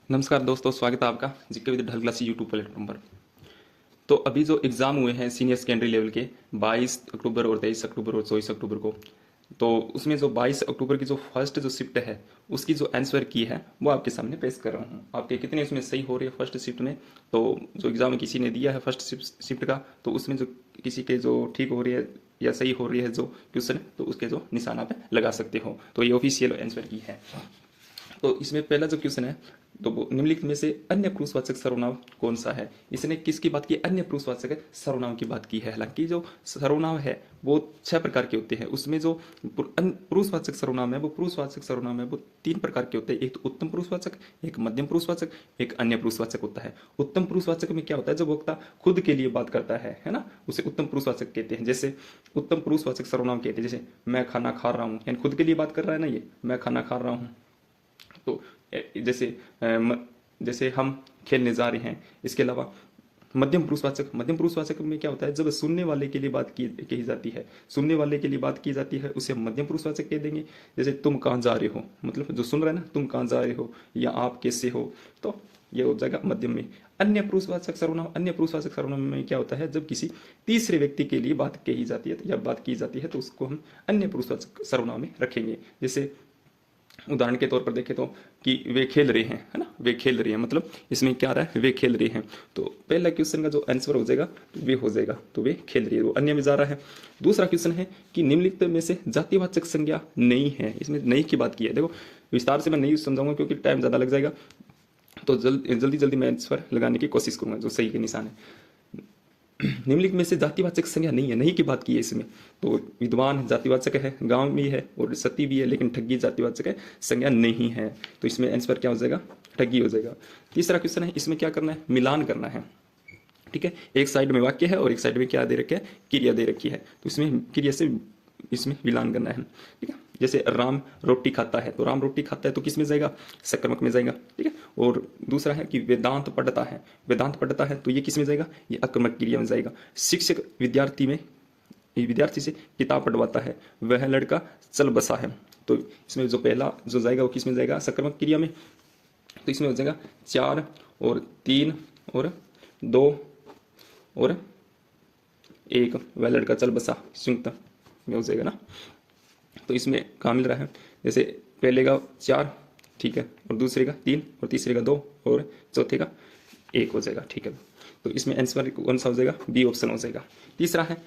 नमस्कार दोस्तों, स्वागत है आपका जीके विद ढल क्लासी यूट्यूब प्लेटफॉर्म पर। तो अभी जो एग्ज़ाम हुए हैं सीनियर सेकेंडरी लेवल के 22 अक्टूबर और 23 अक्टूबर और 24 अक्टूबर को, तो उसमें जो 22 अक्टूबर की जो फर्स्ट जो शिफ्ट है उसकी जो आंसर की है वो आपके सामने पेश कर रहा हूँ। आपके कितने उसमें सही हो रही है फर्स्ट शिफ्ट में, तो जो एग्ज़ाम किसी ने दिया है फर्स्ट शिफ्ट का, तो उसमें जो किसी के जो ठीक हो रही है या सही हो रही है जो क्वेश्चन, तो उसके जो निशान आप लगा सकते हो। तो ये ऑफिशियल आंसर की है। तो इसमें पहला जो क्वेश्चन है, तो वो निम्नलिखित में से अन्य पुरुषवाचक सर्वनाम कौन सा है। इसने किसकी बात की? अन्य पुरुषवाचक सर्वनाम की बात की है। हालांकि जो सर्वनाम है वो 6 प्रकार के होते हैं। उसमें जो पुरुषवाचक सर्वनाम है वो वो 3 प्रकार के होते हैं। एक तो उत्तम पुरुषवाचक, एक मध्यम पुरुषवाचक, एक अन्य पुरुषवाचक होता है। उत्तम पुरुषवाचक में क्या होता है? जब वक्ता खुद के लिए बात करता है ना, उसे उत्तम पुरुषवाचक कहते हैं। जैसे उत्तम पुरुषवाचक सर्वनाम कहते हैं, जैसे मैं खाना खा रहा हूँ, यानी खुद के लिए बात कर रहा है ना, ये मैं खाना खा रहा हूँ। तो जैसे जैसे हम खेलने जा रहे हैं। इसके अलावा मध्यम पुरुषवाचक में क्या होता है? जब सुनने वाले के लिए बात की कही जाती है, सुनने वाले के लिए बात की जाती है, उसे हम मध्यम पुरुषवाचक कह देंगे। जैसे तुम कहाँ जा रहे हो, मतलब जो सुन रहा है ना, तुम कहाँ जा रहे हो, या आप कैसे हो, तो ये हो जाएगा मध्यम में। अन्य पुरुषवाचक सर्वनाम में क्या होता है? जब किसी तीसरे व्यक्ति के लिए बात कही जाती है या बात की जाती है, तो उसको हम अन्य पुरुषवाचक सर्वनाम में रखेंगे। जैसे उदाहरण के तौर पर देखें तो कि वे खेल रहे हैं, है ना, वे खेल रहे हैं, मतलब इसमें क्या आ रहा है? वे खेल रहे हैं। तो पहला क्वेश्चन का जो आंसर हो जाएगा तो वे हो जाएगा, तो वे खेल रही है, वो अन्य में जा रहा है। दूसरा क्वेश्चन है कि निम्नलिखित में से जातिवाचक संज्ञा नहीं है। इसमें नहीं की बात की है। देखो विस्तार से मैं नहीं समझाऊंगा क्योंकि टाइम ज़्यादा लग जाएगा, तो जल्दी मैं आंसर लगाने की कोशिश करूंगा जो सही के निशान है। निम्नलिखित में से जातिवाचक संज्ञा नहीं है, नहीं की बात की है इसमें। तो विद्वान जातिवाचक है, गांव भी है और सती भी है, लेकिन ठगी जातिवाचक है, संज्ञा नहीं है। तो इसमें आंसर क्या हो जाएगा? ठगी हो जाएगा। तीसरा क्वेश्चन है, इसमें क्या करना है? मिलान करना है। ठीक है, एक साइड में वाक्य है और एक साइड में क्या दे रखा है? क्रिया दे रखी है। तो इसमें क्रिया से इसमें मिलान करना है। ठीक है, जैसे राम रोटी खाता है, तो राम रोटी खाता है तो किस में जाएगा? सकर्मक में जाएगा। ठीक है, और दूसरा है कि वेदांत पढ़ता है, वेदांत पढ़ता है तो ये किस में जाएगा? ये अकर्मक क्रिया में जाएगा। शिक्षक विद्यार्थी से किताब पढ़वाता है, वह लड़का चल बसा है, तो इसमें जो पहला जो जाएगा वो किस में जाएगा? सकर्मक क्रिया में। तो इसमें हो जाएगा 4 और 3 और 2 और 1, वह लड़का चल बसा, संयुक्त में हो जाएगा ना। तो इसमें कहाँ मिल रहा है? जैसे पहले का 4, ठीक है, और दूसरे का 3 और तीसरे का 2 और चौथे का 1 हो जाएगा। ठीक है, तो इसमें आंसर कौन सा हो जाएगा? बी ऑप्शन हो जाएगा। तीसरा है,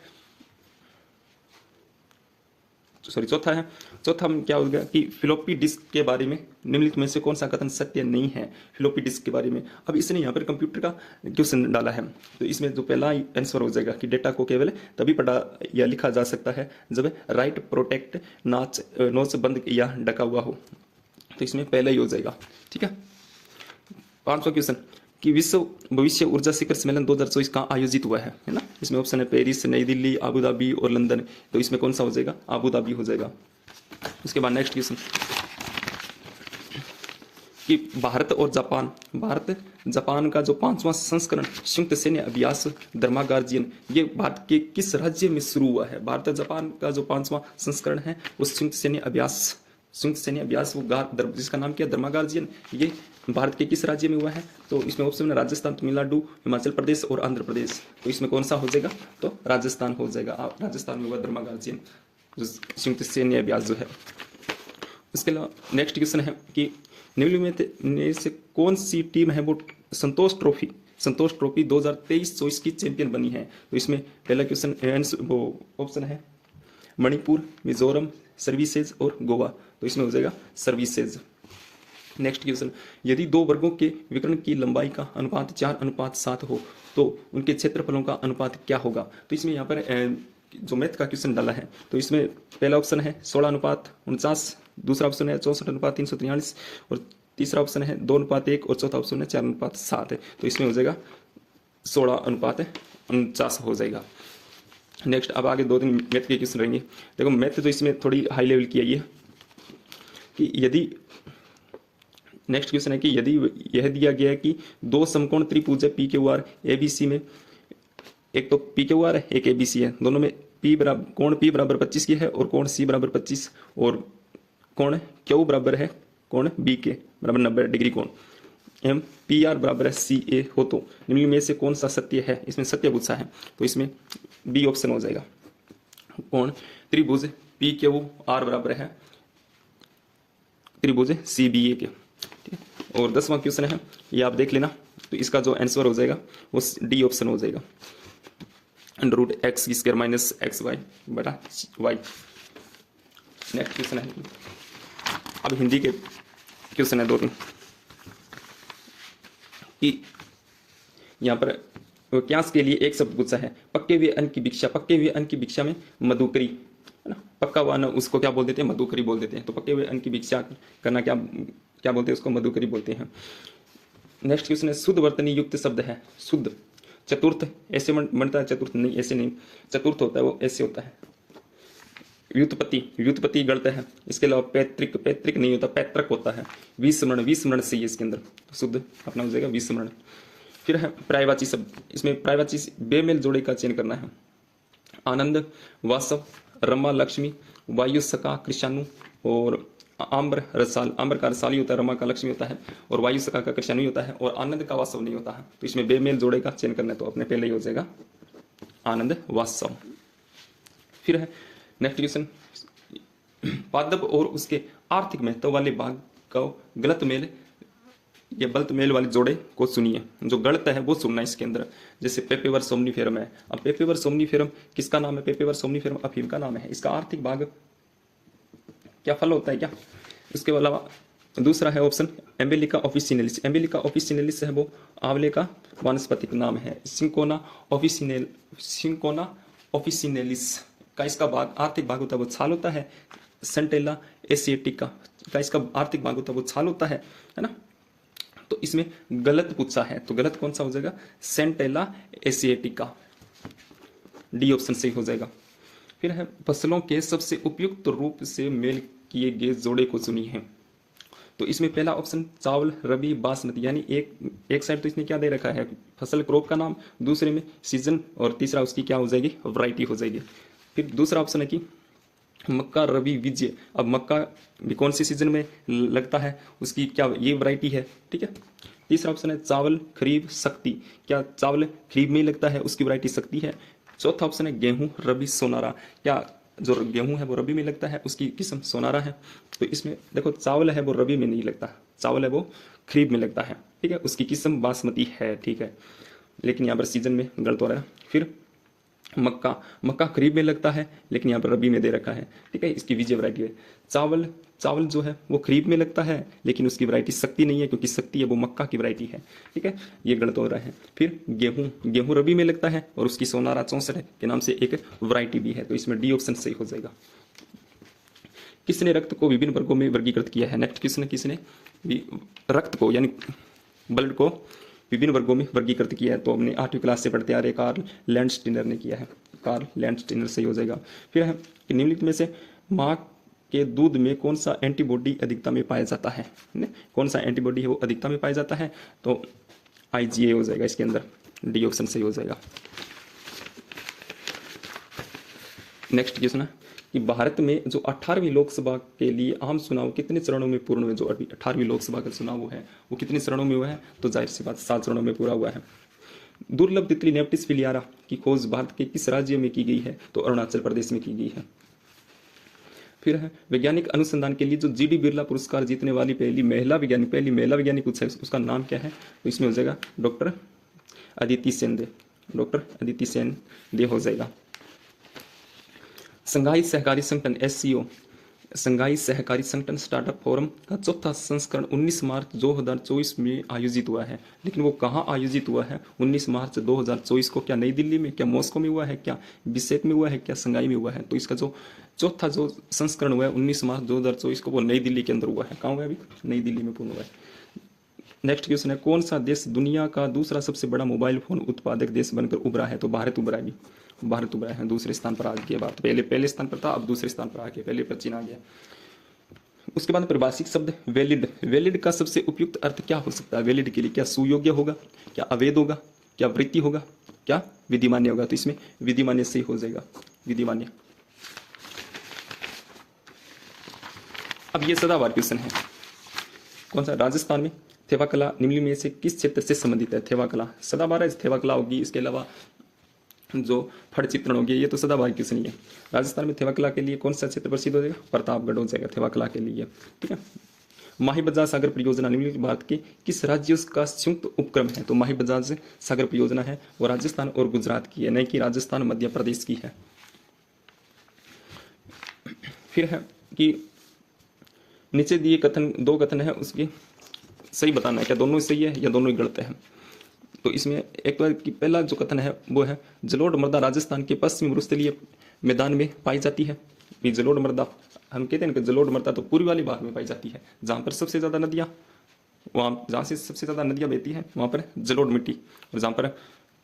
चौथा है। चौथा में क्या हो गया कि फ्लॉपी डिस्क के बारे में निम्नलिखित में से कौन सा कथन सत्य नहीं है? फ्लॉपी डिस्क के बारे में। अब इसने यहाँ पर कंप्यूटर का क्वेश्चन डाला है, तो इसमें जो पहला आंसर हो जाएगा कि डेटा को केवल तभी पढ़ा या लिखा जा सकता है जब राइट प्रोटेक्ट नोच बंद या ढका हुआ हो। तो इसमें पहला ही हो जाएगा। ठीक है, 5वां क्वेश्चन कि विश्व भविष्य ऊर्जा शिखर सम्मेलन 2024 कहाँ आयोजित हुआ है ना। इसमें ऑप्शन है पेरिस, नई दिल्ली, आबू धाबी और लंदन। तो इसमें कौन सा हो जाएगा? आबू धाबी हो जाएगा। उसके बाद नेक्स्ट क्वेश्चन कि भारत जापान का जो 5वां संस्करण संयुक्त सैन्य अभ्यास धर्मागार्जियन, ये भारत के किस राज्य में शुरू हुआ है? भारत जापान का जो 5वां संस्करण है वो संयुक्त सैन्य अभ्यास वो जिसका नाम क्या? धर्मागार्जियन, ये भारत के किस राज्य में हुआ है? तो इसमें ऑप्शन है राजस्थान, तमिलनाडु, हिमाचल प्रदेश और आंध्र प्रदेश। तो इसमें कौन सा हो जाएगा? तो राजस्थान हो जाएगा। राजस्थान में हुआ धर्मागार्जियन संयुक्त सैन्य अभ्यास जो है। इसके अलावा नेक्स्ट क्वेश्चन है कि निम्नलिखित में से कौन सी टीम है वो संतोष ट्रॉफी 2023-24 की चैंपियन बनी है? तो इसमें पहला क्वेश्चन वो ऑप्शन है मणिपुर, मिजोरम, सर्विसेज और गोवा। तो इसमें हो जाएगा सर्विसेज। नेक्स्ट क्वेश्चन, यदि दो वर्गों के विकर्ण की लंबाई का अनुपात 4:7 हो तो उनके क्षेत्रफलों का अनुपात क्या होगा? तो इसमें यहाँ पर जो मैथ का क्वेश्चन डाला है, तो इसमें पहला ऑप्शन है 16:49, दूसरा ऑप्शन है 64:343 और तीसरा ऑप्शन है 2:1 और चौथा ऑप्शन है 4:7 है। तो इसमें हो जाएगा 16:49 हो जाएगा। नेक्स्ट अब आगे 2-3 मैथ के क्वेश्चन रहेंगे। देखो मैथ तो इसमें थोड़ी हाई लेवल की है ये, कि यदि नेक्स्ट क्वेश्चन है कि यदि यह दिया गया है कि दो समकोण त्रिभुज है P Q R A B C में, एक तो पी क्यू आर है एक ए बी सी है, दोनों में कोण पी बराबर 25 की है और कोण सी बराबर 25 और कोण क्यू बराबर है कोण बी के बराबर 90 डिग्री कोण। एम पी आर बराबर है सी ए हो तो निम्न में से कौन सा सत्य है। इसमें सत्य पूछा है तो इसमें बी ऑप्शन हो जाएगा। कौन त्रिभुज पी क्यू आर बराबर है त्रिभुज सी बी ए के। ठीक है, और 10वां क्वेश्चन है ये आप देख लेना, तो इसका जो आंसर हो जाएगा वो डी ऑप्शन हो जाएगा, under root X square minus X Y बटा वाई। नेक्स्ट क्वेश्चन है, अब हिंदी के क्वेश्चन है 2-3 कि यहाँ पर क्यास के लिए एक शब्द पूछा है, पक्के हुए अन्न की भिक्षा। पक्के हुए अन्न की भिक्षा में मधुकरी है ना, पक्का हुआ अन्न उसको क्या बोल देते हैं, मधुकरी बोल देते हैं। तो पक्के हुए अन्न की भिक्षा करना क्या क्या बोलते हैं, उसको मधुकरी बोलते हैं। नेक्स्ट क्वेश्चन है, शुद्ध वर्तनी युक्त शब्द है। शुद्ध चतुर्थ ऐसे बनता है, चतुर्थ नहीं, ऐसे नहीं, चतुर्थ होता है वो ऐसे होता है। व्युत्पत्ति व्युत्पत्ति गलत है। इसके अलावा पैतृक पैतृक नहीं होता, पैतृक होता है। विस्मरण विस्मरण सही है इसके अंदर, शुद्ध अपना हो जाएगा विस्मरण। फिर है प्रायवाची शब्द, इसमें प्रायवाची बेमेल जोड़े का चयन करना है। आनंद, वासव, रमा, लक्ष्मी, वायु, सका, कृषाणु और आम्र रसाल। आम्र का रसाली होता है, रमा का लक्ष्मी होता है और वायु सका का कृषाणु होता है और आनंद का वासव नहीं होता है। तो इसमें बेमेल जोड़े का चयन करना है, तो अपने पहले ही हो जाएगा आनंद वासव। फिर है नेक्स्ट क्वेश्चन, पादप और उसके आर्थिक महत्व वाले भाग का गलत मेल या बल्त मेल वाले जोड़े को सुनिए। जो गलत है वो सुनना है इसके अंदर। जैसे पेपेवर सोमनीफेरम है, अब पेपेवर सोमनीफेरम किसका नाम है, पेपेवर सोमनीफेरम अफीम का नाम है। इसका आर्थिक भाग क्या फल होता है क्या। इसके अलावा दूसरा है ऑप्शन एम्बेलिका ऑफिसिनेलिस। एम्बेलिका ऑफिसिनेलिस है वो आंवले का वानस्पतिक नाम है। सिंकोना ऑफिसिनेलिस का इसका भाग आर्थिक भाग होता है वो छाल होता है। सेंटेला एशिएटिका का इसका आर्थिक भाग होता है वो छाल होता है ना। तो इसमें गलत पूछा है, तो गलत कौन सा हो जाएगा, सेंटेला एशिएटिका, डी ऑप्शन सही हो जाएगा। फिर है फसलों के सबसे उपयुक्त रूप से मेल किए गए जोड़े को चुनिए। तो इसमें पहला ऑप्शन चावल, रबी, बासमती, यानी एक साइड तो इसने क्या दे रखा है, फसल क्रॉप का नाम, दूसरे में सीजन और तीसरा उसकी क्या हो जाएगी, वैरायटी हो जाएगी। फिर दूसरा ऑप्शन है कि मक्का, रबी, विजय। अब मक्का भी कौन सी सीजन में लगता है, उसकी क्या ये वैरायटी है। ठीक है, तीसरा ऑप्शन है चावल, खरीफ, शक्ति। क्या चावल खरीफ में ही लगता है, उसकी वैरायटी शक्ति है। चौथा ऑप्शन है गेहूं, रबी, सोनारा। क्या जो गेहूं है वो रबी में लगता है, उसकी किस्म सोनारा है। तो इसमें देखो चावल है वो रबी में नहीं लगता, चावल है वो खरीफ में लगता है। ठीक है, उसकी किस्म बासमती है। ठीक है, लेकिन यहाँ पर सीजन में गलत हो रहा है। फिर मक्का, मक्का खरीफ में लगता है लेकिन यहाँ पर रबी में दे रखा है। ठीक है, इसकी विजय वैरायटी है। चावल, चावल जो है वो खरीफ में लगता है लेकिन उसकी वैरायटी शक्ति नहीं है, क्योंकि शक्ति है वो मक्का की वैरायटी है। ठीक है, ये गलत हो रहा है। फिर गेहूं, गेहूं रबी में लगता है और उसकी सोनारा 64 के नाम से एक वैरायटी भी है। तो इसमें डी ऑप्शन सही हो जाएगा। किसने रक्त को विभिन्न वर्गों में वर्गीकृत किया है। नेक्स्ट क्वेश्चन, किसने रक्त को यानी ब्लड को विभिन्न वर्गों में वर्गीकृत किया है। तो हमने 8वीं क्लास से पढ़ते आ रहे कार्ल लैंडस्टीनर ने किया है, कार्ल लैंडस्टीनर सही हो जाएगा। फिर है कि निम्नलिखित में से माँ के दूध में कौन सा एंटीबॉडी अधिकता में पाया जाता है, कौन सा एंटीबॉडी है वो अधिकता में पाया जाता है। तो IgA हो जाएगा इसके अंदर, डी ऑप्शन सही हो जाएगा। नेक्स्ट क्वेश्चन है कि भारत में जो 18वीं लोकसभा के लिए आम चुनाव कितने चरणों में पूर्ण हुए। जो 18वीं लोकसभा का चुनाव है वो कितने चरणों में हुआ है, तो जाहिर सी बात 7 चरणों में पूरा हुआ है। दुर्लभ तितली नेप्टिस फिलियारा की खोज भारत के किस राज्य में की गई है, तो अरुणाचल प्रदेश में की गई है। फिर है वैज्ञानिक अनुसंधान के लिए जो GD बिरला पुरस्कार जीतने वाली पहली महिला वैज्ञानिक पूछा है, उसका नाम क्या है। तो इसमें हो जाएगा डॉक्टर अदिति सेनदे, डॉक्टर अदिति सेनदे हो जाएगा। संघाई सहकारी संगठन SCO, संघाई सहकारी संगठन स्टार्टअप फोरम का चौथा संस्करण 19 मार्च 2024 में आयोजित हुआ है। लेकिन वो कहाँ आयोजित हुआ है 19 मार्च 2024 को, क्या नई दिल्ली में, क्या मॉस्को में हुआ है, क्या बिसेत में हुआ है, क्या संघाई में हुआ है। तो इसका जो चौथा जो संस्करण हुआ है 19 मार्च 2024 को, वो नई दिल्ली के अंदर हुआ है। कहाँ हुआ है अभी, नई दिल्ली में पूर्ण हुआ है। नेक्स्ट क्वेश्चन है, कौन सा देश दुनिया का दूसरा सबसे बड़ा मोबाइल फोन उत्पादक देश बनकर उभरा है। तो भारत उभरा है, भारत उभरा है, दूसरे स्थान पर आ गया। बात पहले स्थान पर था, अब दूसरे स्थान पर आ गया, पहले पर चीन आ गया। उसके बाद परिभाषिक शब्द वैलिड, वैलिड का सबसे उपयुक्त अर्थ क्या हो सकता है वैलिड के लिए। क्या सुयोग्य होगा, क्या अवैध होगा, क्या वृत्ति होगा, क्या विधिमान्य होगा। तो इसमें विधिमान्य सही हो जाएगा, विधिमान्य। अब ये सदाबहार क्वेश्चन है, कौन सा, राजस्थान में थेवा कला निम्न में से किस क्षेत्र से संबंधित है? थेवा कला सदाबहार थेवा कला होगी। इसके अलावा जो फड़ चित्रण होगी ये तो सदाबहार किस्म है। राजस्थान में थेवा कला के लिए कौन सा क्षेत्र प्रसिद्ध हो जाएगा? प्रतापगढ़ हो जाएगा थेवा कला के लिए। ठीक है। माही बजाज सागर परियोजना निम्नलिखित भारत के किस राज्य का संयुक्त उपक्रम है? तो माही बजाज सागर परियोजना है वो राजस्थान और गुजरात की है, नहीं कि राजस्थान मध्य प्रदेश की है। फिर है कि नीचे दिए कथन, दो कथन है उसकी सही बताना है, क्या दोनों सही है या दोनों ही गलत है। तो इसमें एक बार कि पहला जो कथन है वो है जलोढ़ मृदा राजस्थान के पश्चिमी मरुस्थलीय मैदान में पाई जाती है। ये जलोढ़ मृदा हम कहते हैं कि जलोढ़ मृदा तो पूर्वी वाले भाग में पाई जाती है, जहाँ पर सबसे ज़्यादा नदियाँ, वहाँ जहाँ से सबसे ज़्यादा नदियाँ बहती हैं वहाँ पर जलोढ़ मिट्टी, और जहाँ पर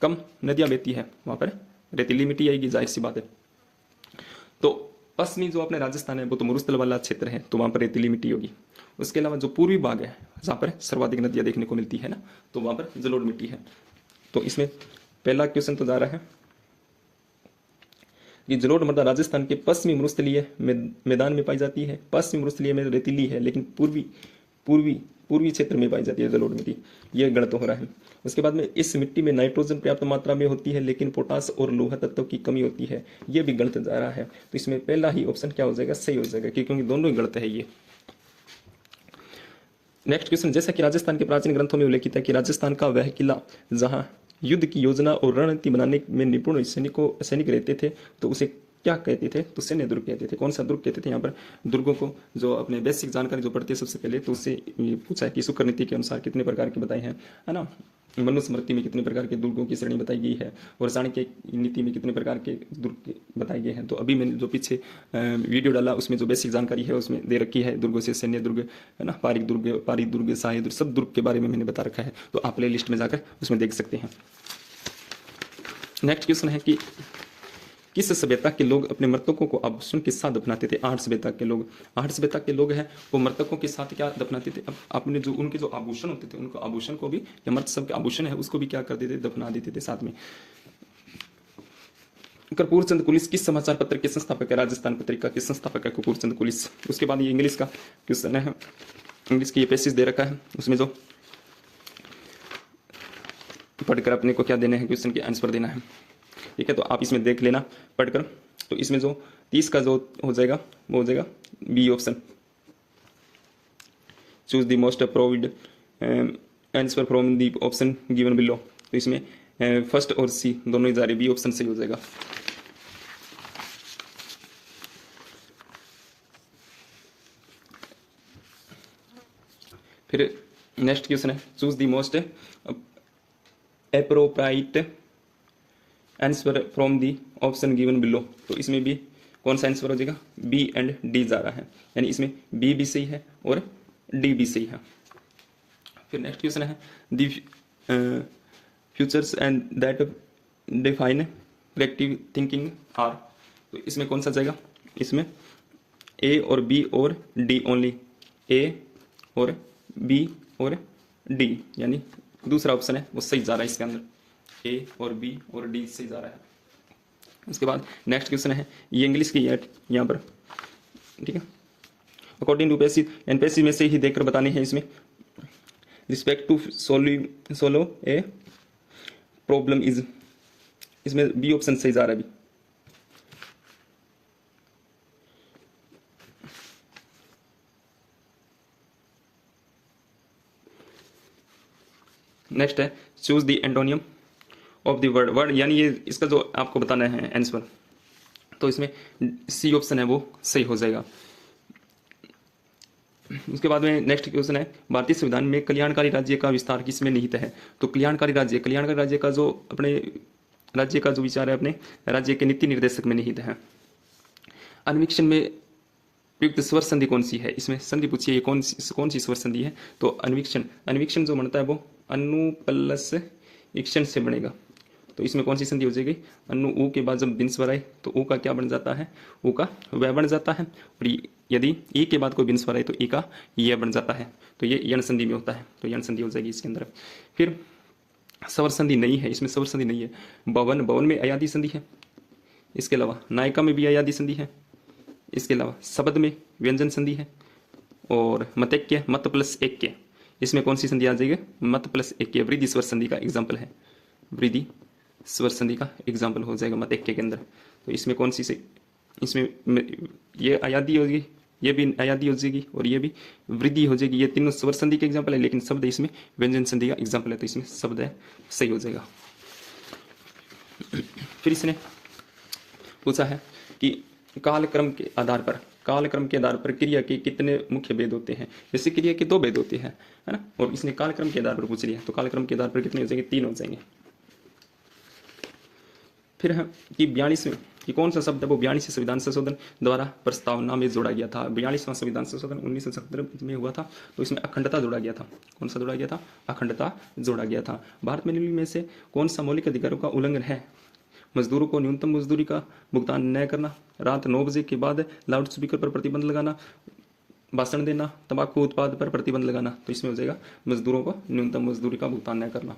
कम नदियाँ बहती है वहाँ पर रेतीली मिट्टी आएगी, जाहिर सी बात है। तो पश्चिमी जो अपने राजस्थान है वो तो मरुस्थल वाला क्षेत्र है, तो वहाँ पर रेतीली मिट्टी होगी। उसके अलावा जो पूर्वी भाग है जहाँ पर सर्वाधिक नदियाँ देखने को मिलती है ना, तो वहाँ पर जलोढ़ मिट्टी है। तो इसमें पहला क्वेश्चन तो जा रहा है कि जलोढ़ मृदा राजस्थान के पश्चिमी मरुस्थलीय मैदान में पाई जाती है। पश्चिमी मरुस्थलीय में रेतीली है, लेकिन पूर्वी क्षेत्र में पाई जाती है जलोढ़ मिट्टी, यह गलत हो रहा है। उसके बाद में इस मिट्टी में नाइट्रोजन पर्याप्त मात्रा में होती है, लेकिन पोटास और लोहा तत्व की कमी होती है, यह भी गलत जा रहा है। तो इसमें पहला ही ऑप्शन क्या हो जाएगा? सही हो जाएगा, क्योंकि दोनों ही गलत है ये। नेक्स्ट क्वेश्चन, जैसा कि राजस्थान के प्राचीन ग्रंथों में उल्लेखित है कि राजस्थान का वह किला जहां युद्ध की योजना और रणनीति बनाने में निपुण सैनिक रहते थे, तो उसे क्या कहते थे? तो सैन्य दुर्ग कहते थे। कौन सा दुर्ग कहते थे? यहाँ पर दुर्गों को जो अपने बेसिक जानकारी जो पढ़ती है सबसे पहले, तो उससे ये पूछा है कि शुक्र नीति के अनुसार कितने प्रकार के बताए हैं, है ना। मनुस्मृति में कितने प्रकार के दुर्गों की श्रेणी बताई गई है, और चाणक्य नीति में कितने प्रकार के दुर्ग बताए गए हैं। तो अभी मैंने जो पीछे वीडियो डाला उसमें जो बेसिक जानकारी है उसमें दे रखी है दुर्गों से, सैन्य दुर्ग, है ना, पारिक दुर्ग, सहायक दुर्ग, सब दुर्ग के बारे में मैंने बता रखा है, तो आप प्ले लिस्ट में जाकर उसमें देख सकते हैं। नेक्स्ट क्वेश्चन है कि किस सभ्यता के लोग अपने मृतकों को आभूषण के साथ दफनाते थे? आठ सभ्यता के लोग हैं वो मृतकों के साथ क्या दफनाते थे? अब आपने जो उनके जो आभूषण होते थे, उनको आभूषण को भी, या मृत सब के आभूषण है उसको भी क्या कर देते थे? दफना देते थे साथ में। कर्पूर चंद कुलिस किस समाचार पत्र के संस्थापक है? राजस्थान पत्रिका के संस्थापक है कर्पूर चंद कुलिस। उसके बाद ये इंग्लिश का क्वेश्चन है, इंग्लिश की ये पैसेज दे रखा है, उसमें जो पढ़कर अपने को क्या देना है, क्वेश्चन के आंसर देना है। ठीक है, तो आप इसमें देख लेना पढ़कर। तो इसमें जो 30 का जो हो जाएगा वो हो जाएगा B option, choose the most approved answer from the option given below. तो इसमें फर्स्ट और सी दोनों ही जा रहे, बी ऑप्शन सही हो जाएगा। फिर नेक्स्ट क्वेश्चन है, choose the most appropriate answer from the option given below. तो इसमें भी कौन सा आंसर हो जाएगा? बी एंड डी जा रहा है, यानी इसमें बी भी सही है और डी भी सही है। फिर नेक्स्ट क्वेश्चन है the futures and that define collective thinking are. तो इसमें कौन सा जाएगा? इसमें ए और बी और डी ओनली, ए और बी और डी, यानी दूसरा ऑप्शन है वो सही जा रहा है इसके अंदर, ए और बी और डी सही जा रहा है। उसके बाद नेक्स्ट क्वेश्चन है, ये इंग्लिश की है यहाँ पर, ठीक है। According to passive and passive में से ही देखकर बताने हैं इसमें। Respect to solo a problem is, इसमें बी ऑप्शन सही जा रहा है अभी। नेक्स्ट है choose the antonym of the word, यानी ये इसका जो आपको बताना है आंसर, तो इसमें सी ऑप्शन है वो सही हो जाएगा। उसके बाद में नेक्स्ट क्वेश्चन है, भारतीय संविधान में कल्याणकारी राज्य का विस्तार किसमें निहित है? तो कल्याणकारी राज्य का जो अपने राज्य का जो विचार है अपने राज्य के नीति निर्देशक में निहित है। अन्वीक्षण में प्रयुक्त स्वर संधि कौन सी है? इसमें संधि पूछिए, ये कौन सी स्वर संधि है? तो अन्वीक्षण जो बनता है वो अनु प्लस इक्षण से बनेगा। तो इसमें कौन सी संधि हो जाएगी? अनु ऊ के बाद जब बिन स्वर आए तो ऊ का क्या बन जाता है? ऊ का वह बन जाता है, और यदि ई के बाद कोई बिन स्वर आए तो ई का यह बन जाता है। तो ये यण संधि में होता है, तो यण संधि हो जाएगी इसके अंदर। फिर स्वर संधि नहीं है, इसमें स्वर संधि नहीं है। भवन में अयादि संधि है, इसके अलावा नायिका में भी अयादि संधि है, इसके अलावा शब्द में व्यंजन संधि है, और मतैक्य मत प्लस ऐक्य इसमें कौन सी संधि आ जाएगी? मत प्लस एक के वृद्धि स्वर संधि का एग्जाम्पल है, वृद्धि स्वर संधि का एग्जाम्पल हो जाएगा मत एक के अंदर। तो इसमें कौन सी से, इसमें ये आयादी होगी, ये भी आयादी हो जाएगी और ये भी वृद्धि हो जाएगी। ये तीनों स्वर संधि के एग्जाम्पल है, लेकिन शब्द इसमें व्यंजन संधि का एग्जाम्पल है, तो इसमें शब्द है सही हो जाएगा। फिर इसने पूछा है कि कालक्रम के आधार पर क्रिया के कितने मुख्य भेद होते हैं? जैसे क्रिया के 2 भेद होते हैं, है ना, और इसने कालक्रम के आधार पर पूछ लिया, तो कालक्रम के आधार पर कितने हो जाएंगे? 3 हो जाएंगे। फिर है कि 42वें कि कौन सा शब्द है वो 42वें संविधान संशोधन द्वारा प्रस्तावना में जोड़ा गया था? 42वां संविधान संशोधन 1977 में हुआ था, तो इसमें अखंडता जोड़ा गया था। कौन सा जोड़ा गया था? अखंडता जोड़ा गया था। भारत में निम्नलिखित में से कौन सा मौलिक अधिकारों का उल्लंघन है? मजदूरों को न्यूनतम मजदूरी का भुगतान न करना, रात 9 बजे के बाद लाउड स्पीकर पर प्रतिबंध लगाना, भाषण देना, तंबाकू उत्पाद पर प्रतिबंध लगाना। तो इसमें हो जाएगा मजदूरों को न्यूनतम मजदूरी का भुगतान न करना।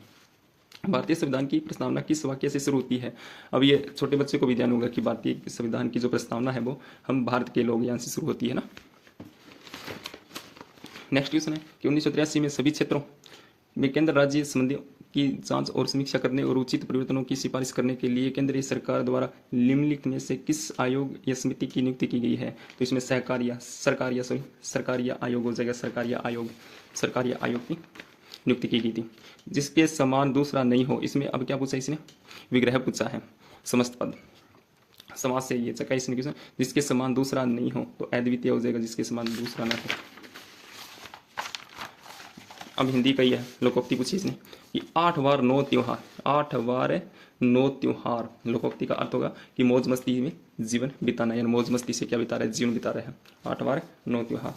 भारतीय संविधान की प्रस्तावना किस वाक्य से शुरू होती है? अब ये छोटे बच्चे को भी ध्यान होगा कि भारतीय संविधान की जो प्रस्तावना है वो हम भारत के लोग यहाँ से शुरू होती है ना। नेक्स्ट क्वेश्चन है कि 1983 में सभी क्षेत्रों में केंद्र राज्य संबंधियों की जांच और समीक्षा करने और उचित परिवर्तनों की सिफारिश करने के लिए केंद्रीय सरकार द्वारा निम्नलिखित में से किस आयोग या समिति की नियुक्ति की गई है? तो इसमें सरकारिया आयोग हो जाएगा। सरकारिया आयोग की नियुक्ति की गई थी। जिसके समान दूसरा नहीं हो, इसमें अब क्या पूछा इसने? विग्रह पूछा है। समस्त पद समाज से ये चका इसने क्वेश्चन, जिसके समान दूसरा नहीं हो तो अद्वितीय हो जाएगा, जिसके समान दूसरा ना हो। अब हिंदी का ही है, लोकोक्ति पूछी इसने कि 8 वार 9 त्योहार, 8 वार 9 त्योहार। लोकोक्ति का अर्थ होगा कि मौज मस्ती में जीवन बिताना, यानी मौज मस्ती से क्या बिता रहे हैं? जीवन बिता रहे हैं। 8 वार 9 त्योहार।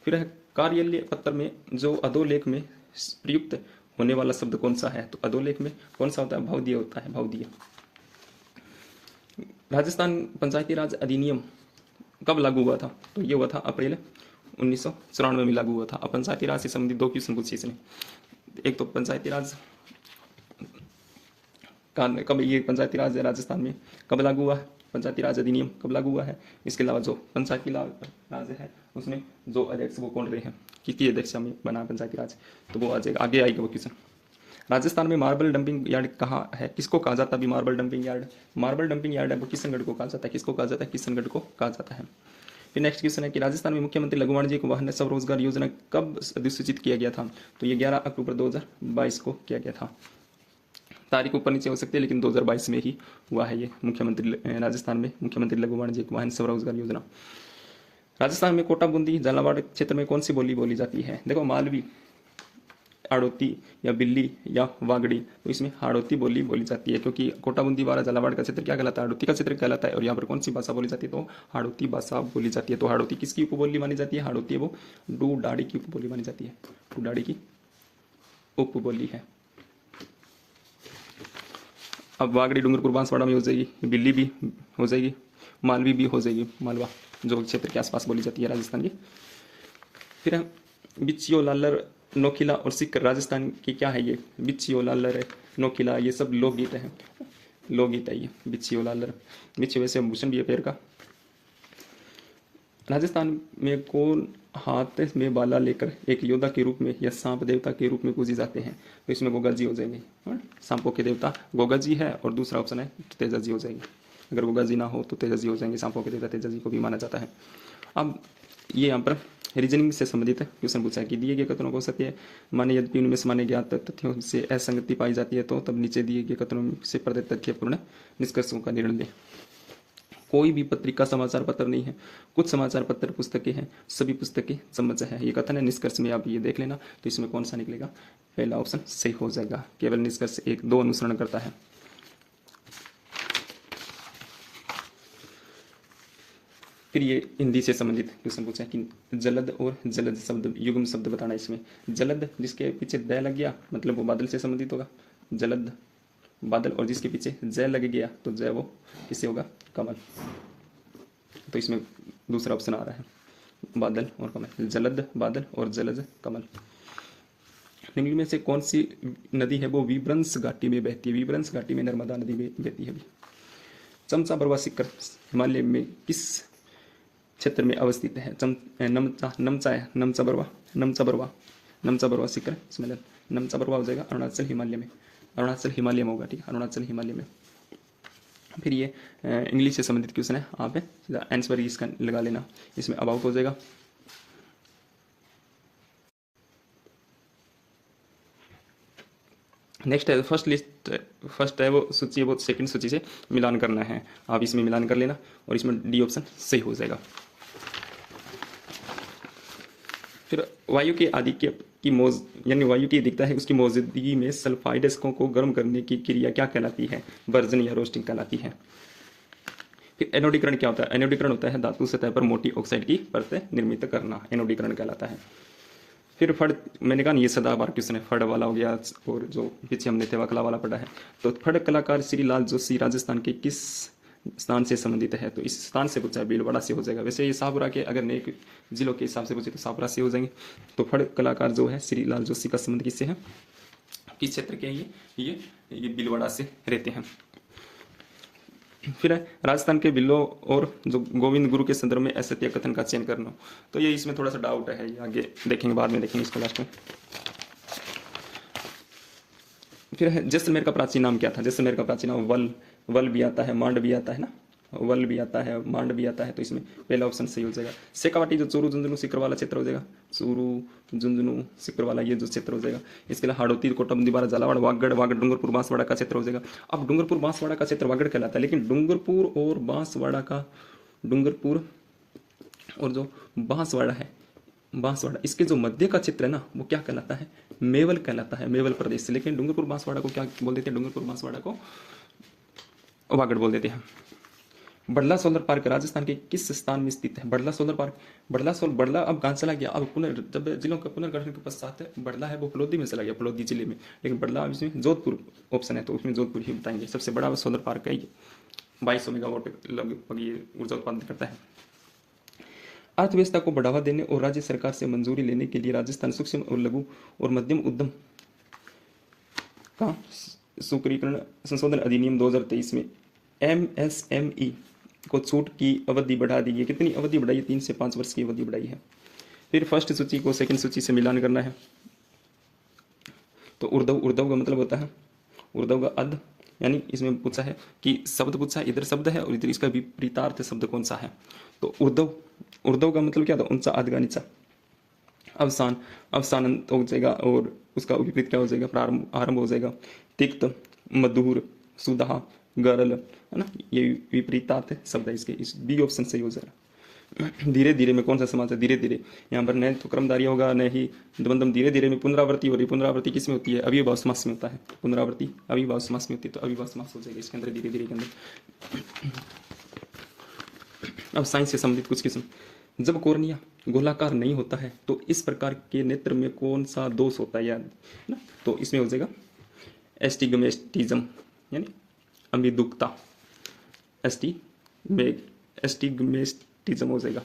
फिर है कार्यालय पत्र में जो अधोलेख में प्रयुक्त होने वाला शब्द कौन सा है? तो अधोलेख में कौन सा होता है? भावदीय होता है, भावदीय। राजस्थान पंचायती राज अधिनियम कब लागू हुआ था? तो ये हुआ था अप्रैल 1994 में लागू हुआ था। अब पंचायती राज से संबंधित 2 क्वेश्चन पूछे इसने। एक तो पंचायती राज कब, ये पंचायती राज राजस्थान में कब लागू हुआ है? पंचायती राज अधिनियम कब लागू हुआ है? इसके अलावा जो पंचायती राज है उसमें जो अध्यक्ष वो कौन रहे हैं, किसकी अध्यक्षता में बना पंचायती राज, तो वो आ जाएगा, आगे आएगा वो क्वेश्चन। राजस्थान में मार्बल डंपिंग यार्ड कहाँ है? किसको कहा जाता है? मार्बल डंपिंग यार्ड है वो किशनगढ़ को कहा जाता है। किसको कहा जाता है? किशनगढ़ को कहा जाता है। फिर नेक्स्ट क्वेश्चन है कि राजस्थान में मुख्यमंत्री लघु वाणिज्यिक वाहन स्वरोजगार योजना कब अधिसूचित किया गया था? तो ये 11 अक्टूबर 2022 को किया गया था। तारीख ऊपर नीचे हो सकती है, लेकिन 2022 में ही हुआ है ये मुख्यमंत्री राजस्थान में मुख्यमंत्री लघु वाणिज्यिक वाहन स्वरोजगार योजना। राजस्थान में कोटा, बूंदी, झालावाड़ क्षेत्र में कौन सी बोली बोली जाती है? देखो, मालवी, हाड़ौती या बिल्ली या वागड़ी, तो इसमें हाड़ौती बोली बोली जाती है, क्योंकि कोटा, बूंदी, वाला, झालावाड़ का क्षेत्र क्या कहलाता है? हाड़ौती का क्षेत्र कहलाता है। और यहाँ पर कौन सी भाषा बोली जाती है? तो हाड़ौती भाषा बोली जाती है। तो हाड़ौती किसकी उपबोली मानी जाती है? हाड़ौती है वो डूडाड़ी की उपबोली मानी जाती है। डूडाड़ी की उपबोली है। अब वागड़ी डूंगरपुर बांसवाड़ा में हो जाएगी, बिल्ली भी हो जाएगी, मालवी भी हो जाएगी, मालवा जो क्षेत्र के आसपास बोली जाती है राजस्थान की। फिर बिच्छियो, लालर, नोखिला और सिक्कर राजस्थान की क्या है? ये बिच्छियो, लालर, नोखिला ये सब लोकगीत हैं, लोकगीत है ये बिच्छियो, लालर। बिच्छियो वैसे भूषण भी है पैर का। राजस्थान में कौन हाथ में बाला लेकर एक योद्धा के रूप में या सांप देवता के रूप में पूजे जाते हैं? तो इसमें गोगा जी हो जाएंगे। सांपों के देवता गोगा जी है, और दूसरा ऑप्शन है तेजा जी हो जाएंगे। अगर गोगा जी ना हो तो तेजा जी हो जाएंगे। सांपों के देवता तेजा जी को भी माना जाता है। अब ये यहाँ पर रीजनिंग से संबंधित क्वेश्चन पूछा है कि दिए गए कथनों को सत्य माने यद्यपि उनमें से माने ज्ञात तथ्यों से असंगति पाई जाती है तो तब नीचे दिए गए कथनों से प्रदत्त तथ्यपूर्ण निष्कर्षों का निर्णय लें। कोई भी पत्रिका समाचार पत्र नहीं है, कुछ समाचार पत्र पुस्तकें हैं, सभी पुस्तकें चम्मच है। ये कथन है। निष्कर्ष में आप ये देख लेना, तो इसमें कौन सा निकलेगा? पहला ऑप्शन सही हो जाएगा। केवल निष्कर्ष 1-2 अनुसरण करता है। फिर ये हिंदी से संबंधित क्वेश्चन पूछा है कि जलद और जलद शब्द युग्म शब्द बताना। इसमें जलद जिसके पीछे द लग गया मतलब वो बादल से संबंधित होगा, जलद बादल, और जिसके पीछे जय लग गया तो जय वो किससे होगा? कमल। तो इसमें दूसरा ऑप्शन आ रहा है, बादल और कमल। जलद बादल और जलज कमल। निम्न में से कौन सी नदी है वो विभ्रंश घाटी में बहती है? विभ्रंश घाटी में नर्मदा नदी में बहती है। चमचा बरवा सिक्कर हिमालय में किस क्षेत्र में अवस्थित है? नमचा बरवा नमचा बरवा सिकर स्मेलन, नमचा बरवा हो जाएगा अरुणाचल हिमालय में, अरुणाचल हिमालय में होगा, ठीक है, अरुणाचल हिमालय में। फिर ये इंग्लिश से संबंधित क्वेश्चन है, आप सीधा आंसर इसका लगा लेना, इसमें अबाउट हो जाएगा। नेक्स्ट है फर्स्ट लिस्ट, फर्स्ट है वो सूची है, वो सेकंड सूची से मिलान करना है, आप इसमें मिलान कर लेना और इसमें डी ऑप्शन सही हो जाएगा। फिर वायु के आधिक्य की मौज यानी वायु की अधिकता है उसकी मौजूदगी में सल्फाइडस्कों को गर्म करने की क्रिया क्या कहलाती है? बर्जन या रोस्टिंग कहलाती है। फिर एनोडीकरण क्या होता है? एनोडीकरण होता है धातु सतह पर मोटी ऑक्साइड की परतें निर्मित करना, एनोडीकरण कहलाता है। फिर फड़, मैंने कहा ये सदाबहार क्वेश्चन है, फड़ वाला हो गया, और जो पीछे हमने तेवाकला वाला पढ़ा है। तो फड़ कलाकार श्री लाल जोशी राजस्थान के किस स्थान से संबंधित है? तो इस स्थान से पूछा है, भीलवाड़ा से हो जाएगा। वैसे ये शाहपुरा के अगर नए जिलों के हिसाब से पूछे तो शाहपुरा से हो जाएंगे। तो फड़ कलाकार जो है श्री लाल जोशी का संबंध किससे है, किस क्षेत्र के हैं ये भीलवाड़ा से रहते हैं। फिर है राजस्थान के बिल्लो और जो गोविंद गुरु के संदर्भ में असत्य कथन का चयन करना। तो ये इसमें थोड़ा सा डाउट है, ये आगे देखेंगे, बाद में देखेंगे इसको लास्ट में। फिर है जैसलमेर का प्राचीन नाम क्या था? जैसलमेर का प्राचीन नाम वल भी आता है, मांड भी आता है ना, वल भी आता है, मांड भी आता है। तो इसमें पहला ऑप्शन सही हो जाएगा। शेखावाटी जो चूरू झुंझुनू सीकर वाला क्षेत्र हो जाएगा, चूरू झुंझुनू सीकर वाला ये जो क्षेत्र हो जाएगा। इसके अलावा हाड़ौती कोटम दीवारा झालावाड़ वागड़ डूंगरपुर बांसवाड़ा का क्षेत्र हो जाएगा। अब डूंगरपुर बांसवाड़ा का क्षेत्र वागड़ कहलाता है, लेकिन डूंगरपुर और बांसवाड़ा का, डूंगरपुर और जो बांसवाड़ा है, बांसवाड़ा इसके जो मध्य का क्षेत्र है ना वो क्या कहलाता है? मेवल कहलाता है, मेवल प्रदेश से। लेकिन डूंगरपुर बांसवाड़ा को क्या बोल देते हैं? डूंगरपुर बांसवाड़ा को वागड़ बोल देते हैं। बड़ला सोलर पार्क राजस्थान के किस स्थान में स्थित है? बड़ला सोलर पार्क, बड़ला अब कहाँ चला गया? अब जब जिलों का पुनर्गठन के पश्चात बड़ला है वो फलोदी में चला गया, फलोदी जिले में। लेकिन बड़ला इसमें जोधपुर ऑप्शन है, तो उसमें जोधपुर ही बताएंगे। सबसे बड़ा सोलर पार्क है ये, 2200 मेगावाट लगभग ये ऊर्जा उत्पादन करता है। अर्थव्यवस्था को बढ़ावा देने और राज्य सरकार से मंजूरी लेने के लिए राजस्थान सूक्ष्म और लघु और मध्यम उद्यम का सूत्रीकरण संशोधन अधिनियम 2023 में MSME को छूट की अवधि बढ़ा दी है। कितनी अवधि बढ़ाई है? 3 से 5 वर्ष की अवधि बढ़ाई है। फिर फर्स्ट सूची को सेकंड सूची से मिलान करना है। तो उर्दव का मतलब होता है, उर्दव का अध, यानी इसमें पूछा है कि शब्द पूछा है, इधर शब्द है और इधर इसका विपरीतार्थ शब्द कौन सा है। तो उर्दव का मतलब क्या था? ऊंचा आधगा नीचा। अवसान अंत हो जाएगा और उसका विपरीत क्या हो जाएगा? प्रारंभ, आरंभ हो जाएगा। तिक्त, मधुर, सुधा, गरल, है ना, ये विपरीतार्थ शब्द है इसके। इस बी ऑप्शन सही हो जाएगा। धीरे धीरे में कौन सा समास है? धीरे धीरे, यहाँ पर न तो क्रमधारी होगा न ही द्वंद्व। धीरे धीरे में पुनरावृत्ति हो रही, पुनरावृत्ति किस में होती है? अविभाव समास में होता है पुनरावृत्ति, अविभाव समास में होती है, तो अविभाव समास हो जाएगा इसके अंदर, धीरे धीरे के अंदर। अब साइंस से संबंधित कुछ किस्म, जब कॉर्निया गोलाकार नहीं होता है तो इस प्रकार के नेत्र में कौन सा दोष होता है याद ना? तो इसमें हो जाएगा एस्टिग्मेटिज्म, यानी अमिदुकता, एस्टिग्मेटिज्म हो जाएगा।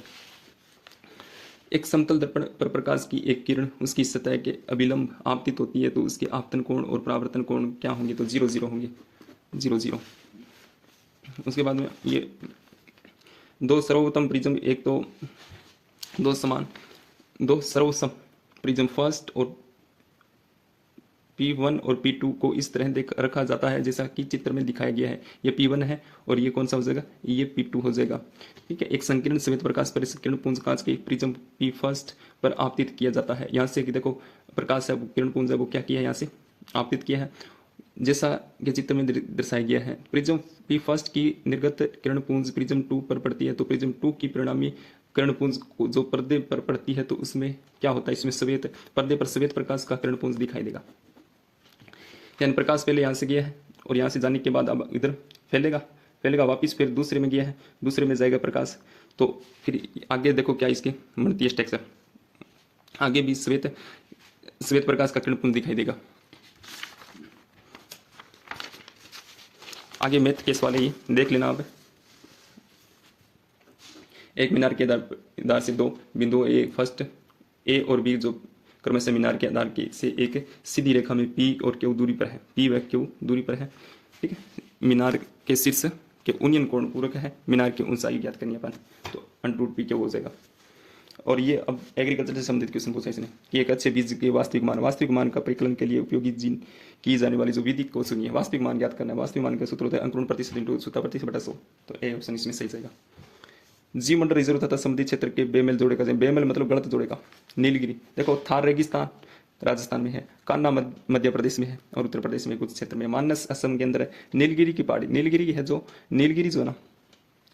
एक समतल दर्पण पर प्रकाश की एक किरण उसकी सतह के अभिलंब आपतित होती है तो उसके आपतन कोण और परावर्तन कोण क्या होंगे? तो 0 होंगे, 0 उसके बाद में ये दो सर्वोत्तम प्रिज्म, एक तो दो सर्वसम प्रिज्म फर्स्ट और P1 और P2 को इस तरह देख रखा जाता है जैसा कि चित्र में दिखाया गया है। ये P1 है और ये कौन सा हो जाएगा? ये P2 हो जाएगा, ठीक है। एक संकीर्ण श्वेत प्रकाश पर किरण पुंज कांच के प्रिज्म P1 पर आपतित किया जाता है। यहाँ से कि देखो प्रकाश है, किरण पुंज है, वो क्या किया है? यहाँ से आपतित किया है, जैसा कि चित्र में दर्शाया गया है। प्रिज्म P1 की निर्गत किरण पुंज प्रिज्म 2 पर पड़ती है तो प्रिज्म 2 की परिणामी किरण पुंज जो पर्दे पर पड़ती है तो उसमें क्या होता है? इसमें श्वेत पर्दे पर श्वेत प्रकाश का किरण पुंज दिखाई देगा। यानी प्रकाश पहले यहाँ से गया है और यहाँ से जाने के बाद अब इधर फैलेगा वापिस, फिर दूसरे में गया है, दूसरे में जाएगा प्रकाश। तो फिर आगे देखो क्या इसके मणितीय स्ट्रक्चर, आगे भी श्वेत प्रकाश का किरण पुंज दिखाई देगा। आगे मैथ केस वाले ये देख लेना आप। एक मीनार के आधार से दो बिंदु ए फर्स्ट ए और बी जो क्रमशः मीनार के आधार के से एक सीधी रेखा में P और Q दूरी पर है, P व Q दूरी पर है, ठीक है। मीनार के शीर्ष के उन्नयन कोण पूरक है, मीनार की ऊंचाई ज्ञात करनी अपन, तो √P Q हो जाएगा। और ये अब एग्रीकल्चर से संबंधित क्वेश्चन पूछा इसने कि एक अच्छे बीज के वास्तविक मान का परिकलन के लिए उपयोगी की जाने वाली जो विधि को सुनिए। वास्तविक मान ज्ञात करना है। वास्तविक मान का सूत्र होता है अंकुरण प्रतिशत इंटू शुद्धता प्रतिशत बटा 100। तो ए ऑप्शन इसमें सही जाएगा। जी मंडल रिजर्व तथा संबंधित क्षेत्र के बेमेल जोड़े का बेमेल मतलब गलत जोड़े का। नीलगिरी देखो, थार रेगिस्तान राजस्थान में है, कान्हा मध्य प्रदेश में है और उत्तर प्रदेश में कुछ क्षेत्र में, मानस असम के अंदर है, नीलगिरी की पहाड़ी, नीलगिरी है जो है ना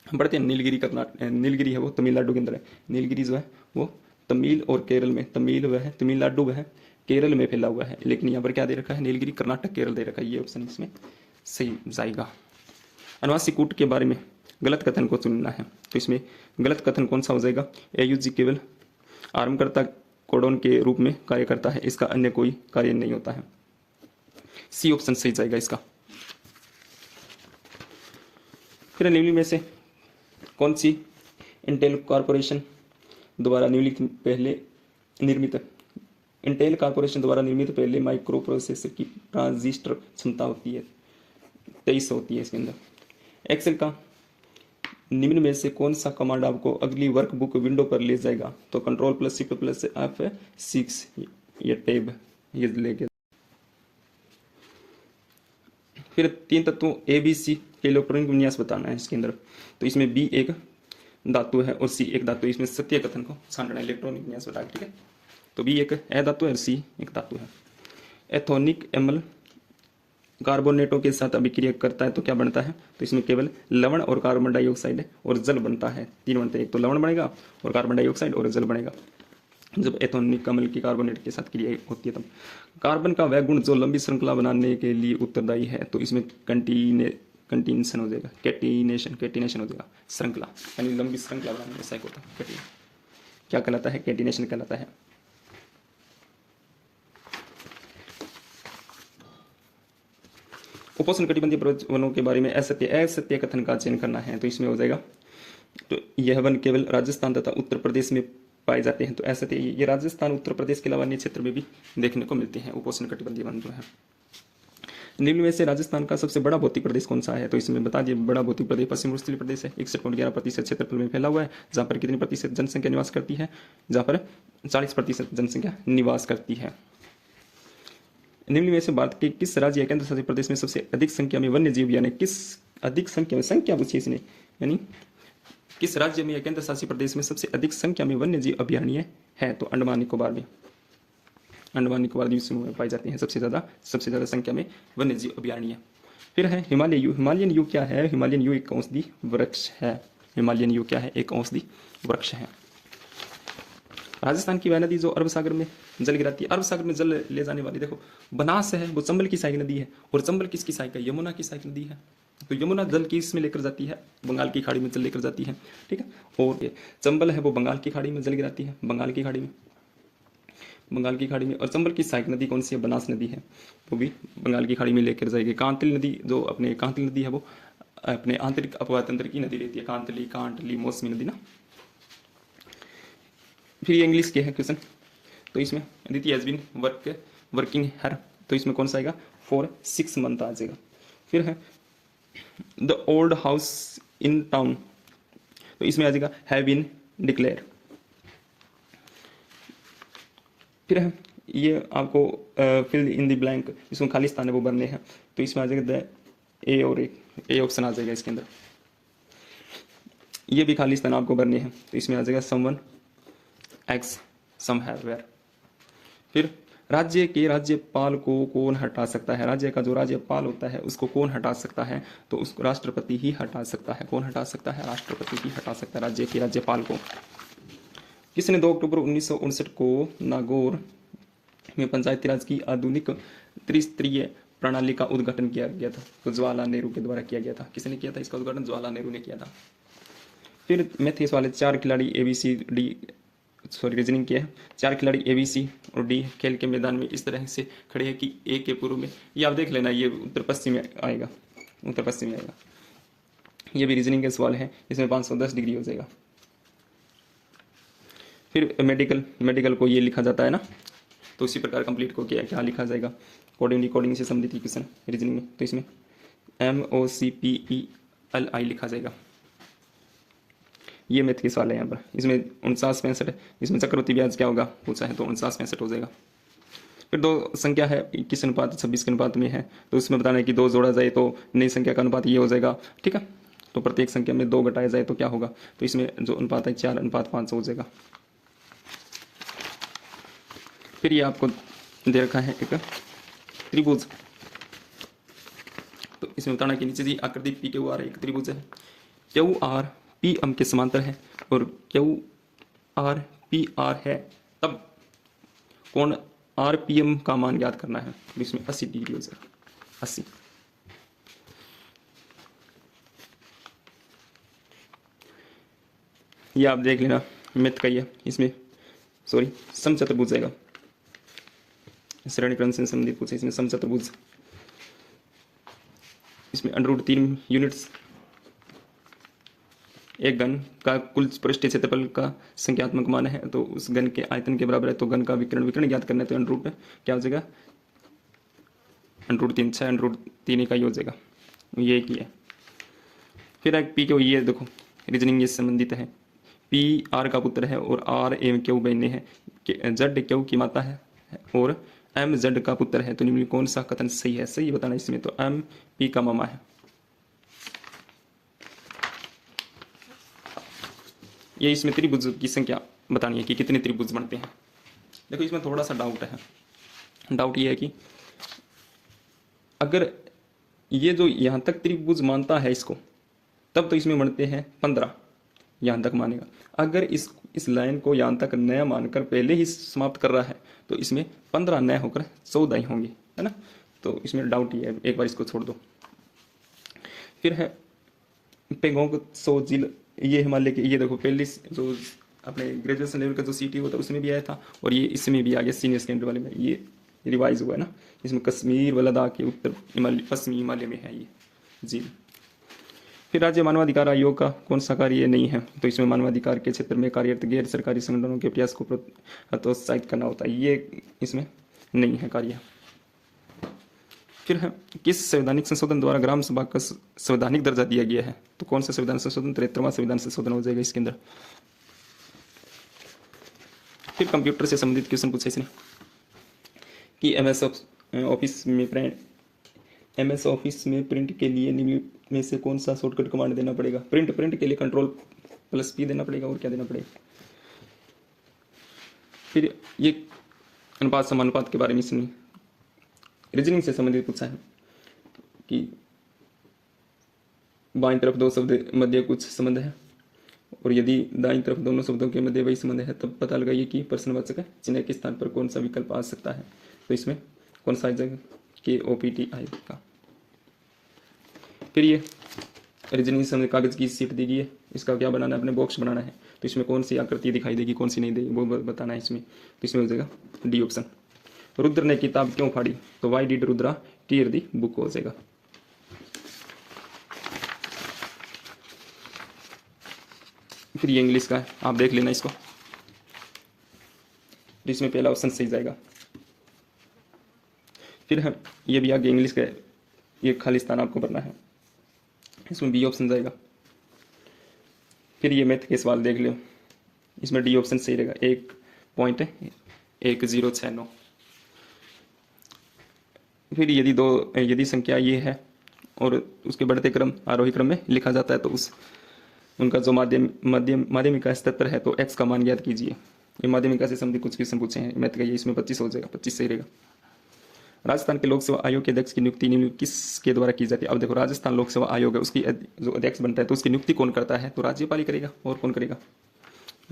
बढ़ते हैं, नीलगिरी कर्नाटक, नीलगिरी है वो तमिलनाडु के अंदर है, नीलगिरी जो है वो तमिल और केरल में, तमिलनाडु वह केरल में फैला हुआ है, लेकिन यहाँ पर क्या दे रखा है, नीलगिरी कर्नाटक केरल दे रखा है। ये ऑप्शन इसमें सही जाएगा। अनुवांशिक कूट के बारे में गलत कथन को चुनना है, तो इसमें गलत कथन कौन सा हो जाएगा, AUG केवल आरंभकर्ता कोडोन के रूप में कार्य करता है, इसका अन्य कोई कार्य नहीं होता है। सी ऑप्शन सही जाएगा इसका। फिर निम्नलिखित में से कौन सी इंटेल कॉरपोरेशन द्वारा इंटेल कॉरपोरेशन द्वारा निर्मित पहले माइक्रो प्रोसेसर की ट्रांजिस्टर क्षमता होती है 23 होती है इसके अंदर। एक्सेल का निम्न में से कौन सा कमांड आपको अगली वर्कबुक विंडो पर ले जाएगा, तो control plus shift plus F6 ये टैब ये लेके। फिर 3 तत्वों ABC के इलेक्ट्रॉनिक विन्यास बताना है इसके अंदर, तो इसमें B एक धातु है और C एक धातु है, इसमें सत्य कथन को छांटना है, इलेक्ट्रॉनिक विन्यास बता, ठीक है। तो B एक धातु है और C एक धातु है। एथोनिक एमल कार्बोनेटों के साथ अभिक्रिया करता है तो क्या बनता है, तो इसमें केवल लवण और कार्बन डाइऑक्साइड और जल बनता है, 3 बनते हैं, एक तो लवण बनेगा और कार्बन डाइऑक्साइड और जल बनेगा जब एथोनिक अम्ल की कार्बोनेट के साथ क्रिया होती है तब। कार्बन का वह गुण जो लंबी श्रृंखला बनाने के लिए उत्तरदायी है, तो इसमें कंटीनेशन हो जाएगा, कैटिनेशन हो जाएगा, श्रृंखला यानी लंबी श्रृंखला बनाने में सहायक होता है, क्या कहलाता है, कैटिनेशन कहलाता है। उपोष्ण कटिबंधीय पर्वत वनों के बारे में असत्य कथन का चयन करना है, तो इसमें हो जाएगा, तो यह वन केवल राजस्थान तथा उत्तर प्रदेश में पाए जाते हैं, तो असत्य ये राजस्थान उत्तर प्रदेश के अलावा अन्य क्षेत्र में भी देखने को मिलते हैं उपोष्ण कटिबंधीय वन जो है। निम्न में से राजस्थान का सबसे बड़ा भौतिक प्रदेश कौन सा है, तो इसमें बता दिए, बड़ा भौतिक प्रदेश पश्चिम उत्तरी प्रदेश है, 61.11% क्षेत्रफल में फैला हुआ है, जहाँ पर कितनी प्रतिशत जनसंख्या निवास करती है, जहाँ पर 40% जनसंख्या निवास करती है। निम्न में से भारत के किस राज्य या केंद्र शासित प्रदेश में सबसे अधिक संख्या में वन्य जीव, यानी किस अधिक संख्या में, संख्या पूछी इसने, यानी किस राज्य में या केंद्र शासित प्रदेश में सबसे अधिक संख्या में वन्य जीव अभयारण्य है, तो अंडमान निकोबार द्वीप समूह में पाई जाती हैं सबसे ज्यादा संख्या में वन्य जीव अभयारण्य। फिर है हिमालयन यू क्या है, हिमालयन यू एक औषधि वृक्ष है, हिमालयन यू क्या है, एक औषधि वृक्ष है। राजस्थान की वह नदी जो अरब सागर में जल गिराती है, अरब सागर में जल ले जाने वाली, देखो बनास है वो चंबल की सहायक नदी है, और चंबल किसकी सहायक है, यमुना की सहायक नदी है, तो यमुना जल की इसमें लेकर जाती है, बंगाल की खाड़ी में जल लेकर जाती है, ठीक है। और चंबल है वो बंगाल की खाड़ी में जल गिराती है, बंगाल की खाड़ी में। और चंबल की सहायक नदी कौन सी है, बनास नदी है, वो भी बंगाल की खाड़ी में लेकर जाएगी। कांतली नदी जो अपने कांतली नदी है वो अपने आंतरिक अपवाह तंत्र की नदी रहती है, कांटली मौसमी नदी ना। फिर ये इंग्लिश के है क्वेश्चन, तो इसमें अदिति हैज बीन वर्किंग हर, तो इसमें कौन सा आएगा, 4 6 मंथ आ जाएगा। फिर है the old house in town, तो इसमें आ जाएगा हैव बीन डिक्लेयर। फिर है ये आपको फिल इन द ब्लैंक, इसमें खाली स्थान है वो भरने हैं, तो इसमें आ जाएगा द ए और ए ऑप्शन आ जाएगा इसके अंदर। ये भी खाली स्थान आपको भरने हैं, तो इसमें आ जाएगा समवन एक्स समवेयर। फिर राज्य के राज्यपाल को कौन हटा सकता है, राज्य का जो राज्यपाल होता है उसको कौन हटा सकता है, तो उसको राष्ट्रपति ही हटा सकता है। कौन हटा सकता है, राष्ट्रपति ही हटा सकता है राज्य के राज्यपाल को। किसने 2 अक्टूबर 1959 को नागौर में पंचायती राज की आधुनिक त्रिस्तरीय प्रणाली का उद्घाटन किया गया था, तो जवाहरलाल नेहरू के द्वारा किया गया था। किसने किया था इसका उद्घाटन, जवाहरलाल नेहरू ने किया था। फिर मैथ्स वाले 4 खिलाड़ी रीजनिंग किया है, 4 खिलाड़ी ABC और D खेल के मैदान में इस तरह से खड़े हैं कि A के पूर्व में, ये आप देख लेना, ये उत्तर पश्चिम में आएगा, ये भी रीजनिंग का सवाल है, इसमें 510 डिग्री हो जाएगा। फिर मेडिकल को ये लिखा जाता है ना, तो उसी प्रकार कंप्लीट को क्या लिखा जाएगा, कोडिंग से संबंधित क्वेश्चन रीजनिंग में, तो इसमें MOCPELI लिखा जाएगा। ये मैथ के सवाल है यहाँ पर। इसमें 49 65 है, इसमें चक्रवृद्धि ब्याज क्या होगा पूछा है, तो 49 65 हो जाएगा। फिर दो संख्या है 21 अनुपात 26 के अनुपात में है, तो उसमें बताना है कि दो जोड़ा जाए तो नई संख्या का अनुपात ये हो जाएगा, ठीक है। तो प्रत्येक संख्या में 2 घटाया जाए तो क्या होगा, तो इसमें जो अनुपात है 4:5 हो जाएगा। फिर ये आपको दे रखा है एक त्रिभुज, तो इसमें बताना कि नीचे जी आकृति पी क्यू आर एक त्रिभुज है, क्यू आर पी एम के समांतर है और क्यू आर पी आर है, तब कोण आर पी एम का मान ज्ञात करना है। तो इसमें 80 डिग्री हो जाएगा, 80। ये आप देख लेना मैथ का ही है, इसमें सॉरी समचतुर्भुज जाएगा, श्रेणीक्रम से संबंधित पूछे, इसमें समचतुर्भुज, इसमें √3 यूनिट्स, एक घन का कुल पृष्ठीय क्षेत्रफल का संख्यात्मक मान है, तो उस घन के आयतन के बराबर है, तो घन का विकर्ण ज्ञात करना है, तो अंडर रूट क्या हो जाएगा, √3 6 √3 इकाई हो जाएगा, ये एक ही है। फिर एक पी क्यू, ये देखो रीजनिंग ये संबंधित है, पी आर का पुत्र है और आर एम क्यू बहने हैं, जेड क्यू की माता है और एम जेड का पुत्र है, तो निम्न कौन सा कथन सही है, सही बताना इसमें, तो एम पी का मामा है। ये इसमें त्रिभुज की संख्या बतानी है कि कितने त्रिभुज बनते हैं। देखो इसमें थोड़ा सा डाउट है, डाउट ये है कि अगर ये जो यहाँ तक त्रिभुज मानता है इसको, तब तो इसमें बनते हैं 15, यहाँ तक मानेगा। अगर इस लाइन को यहाँ तक नया मानकर पहले ही समाप्त कर रहा है, तो इसमें 15 नए होकर 14 ही होंगे, है ना। तो इसमें डाउट ये है, एक बार इसको छोड़ दो। फिर है पेंगोंग सो झील, ये हिमालय के, ये देखो पहले जो अपने ग्रेजुएशन लेवल का जो सीटी होता है उसमें भी आया था, और ये इसमें भी आ गया सीनियर सेकेंडरी वाले में, ये रिवाइज हुआ है ना। इसमें कश्मीर व लद्दाख के उत्तर हिमालय पश्चिमी हिमालय में है ये झील। फिर राज्य मानवाधिकार आयोग का कौन सा कार्य नहीं है, तो इसमें मानवाधिकार के क्षेत्र में कार्यरत गैर सरकारी संगठनों के प्रयास को प्रोत्साहित करना होता है, ये इसमें नहीं है कार्य। फिर है किस संवैधानिक संशोधन द्वारा ग्राम सभा का संवैधानिक दर्जा दिया गया है, तो कौन सा संविधान संशोधन, 73वां संविधान संशोधन हो जाएगा इसके अंदर। फिर कंप्यूटर से संबंधित क्वेश्चन पूछे इसने कि एमएस ऑफिस में प्रिंट के लिए निम्न में से कौन सा शॉर्टकट कमांड देना पड़ेगा। प्रिंट के लिए Ctrl+P देना पड़ेगा, और क्या देना पड़ेगा। फिर ये अनुपात समानुपात के बारे में इसने रीजनिंग से संबंधित पूछा है कि बाईं तरफ दो शब्द मध्य कुछ संबंध है, और यदि दाईं तरफ दोनों शब्दों के मध्य वही संबंध है, तब पता लगाइए कि प्रश्नवाचक चिन्ह के स्थान पर कौन सा विकल्प आ सकता है। तो इसमें कौन सा आ जाएगा, KOPT आएगा। फिर ये रीजनिंग से कागज की सीट दी गई है, इसका क्या बनाना है, अपने बॉक्स बनाना है, तो इसमें कौन सी आकृति दिखाई देगी कौन सी नहीं देगी वो बताना है इसमें। तो इसमें हो जाएगा डी ऑप्शन। रुद्र ने किताब क्यों फाड़ी, तो why did Rudra tear the book हो जाएगा। फिर ये इंग्लिश का है, आप देख लेना इसको, इसमें पहला ऑप्शन सही जाएगा। फिर है ये भी आगे इंग्लिश का, ये खाली स्थान आपको भरना है, इसमें बी ऑप्शन जाएगा। फिर ये मैथ के सवाल देख लो, इसमें डी ऑप्शन सही रहेगा, 1.1069। फिर यदि संख्या ये है और उसके बढ़ते क्रम आरोही क्रम में लिखा जाता है, तो उनका जो माध्यमिका स्तर है, तो x का मान ज्ञात कीजिए। ये माध्यमिका से संबंधित कुछ क्वेश्चन पूछे हैं मैथ का, ये इसमें 25 हो जाएगा, 25 सही रहेगा। राजस्थान के लोक सेवा आयोग के अध्यक्ष की नियुक्ति निम्न किसके द्वारा की जाती है। अब देखो राजस्थान लोक सेवा आयोग है, उसकी जो अध्यक्ष बनता है, तो उसकी नियुक्ति कौन करता है, तो राज्यपाल ही करेगा, और कौन करेगा।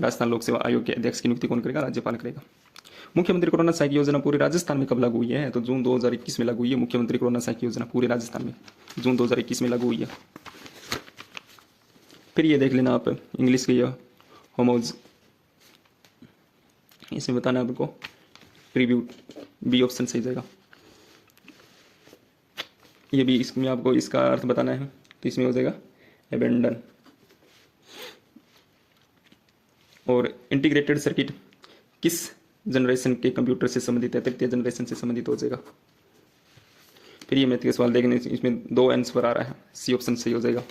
राजस्थान लोक सेवा आयोग के अध्यक्ष की नियुक्ति कौन करेगा, राज्यपाल करेगा। मुख्यमंत्री कोरोना सहायक योजना पूरे राजस्थान में कब लागू हुई है, तो जून 2021 में लागू हुई है। मुख्यमंत्री कोरोना सहायक योजना पूरे राजस्थान में जून 2021 में लागू हुई है। फिर ये देख लेना आप इंग्लिश के, ये होमोज, इसमें बताना आपको प्रीव्यू, बी ऑप्शन सही जाएगा। ये भी इसमें आपको इसका अर्थ बताना है, तो इसमें हो जाएगा एबेंडन। और इंटीग्रेटेड सर्किट किस जनरेशन के कंप्यूटर से संबंधित है, तृतीय जनरेशन से संबंधित हो जाएगा। फिर ये मैथ के सवाल देखने, इसमें 2 आंसर आ रहा है, सी ऑप्शन सही हो जाएगा।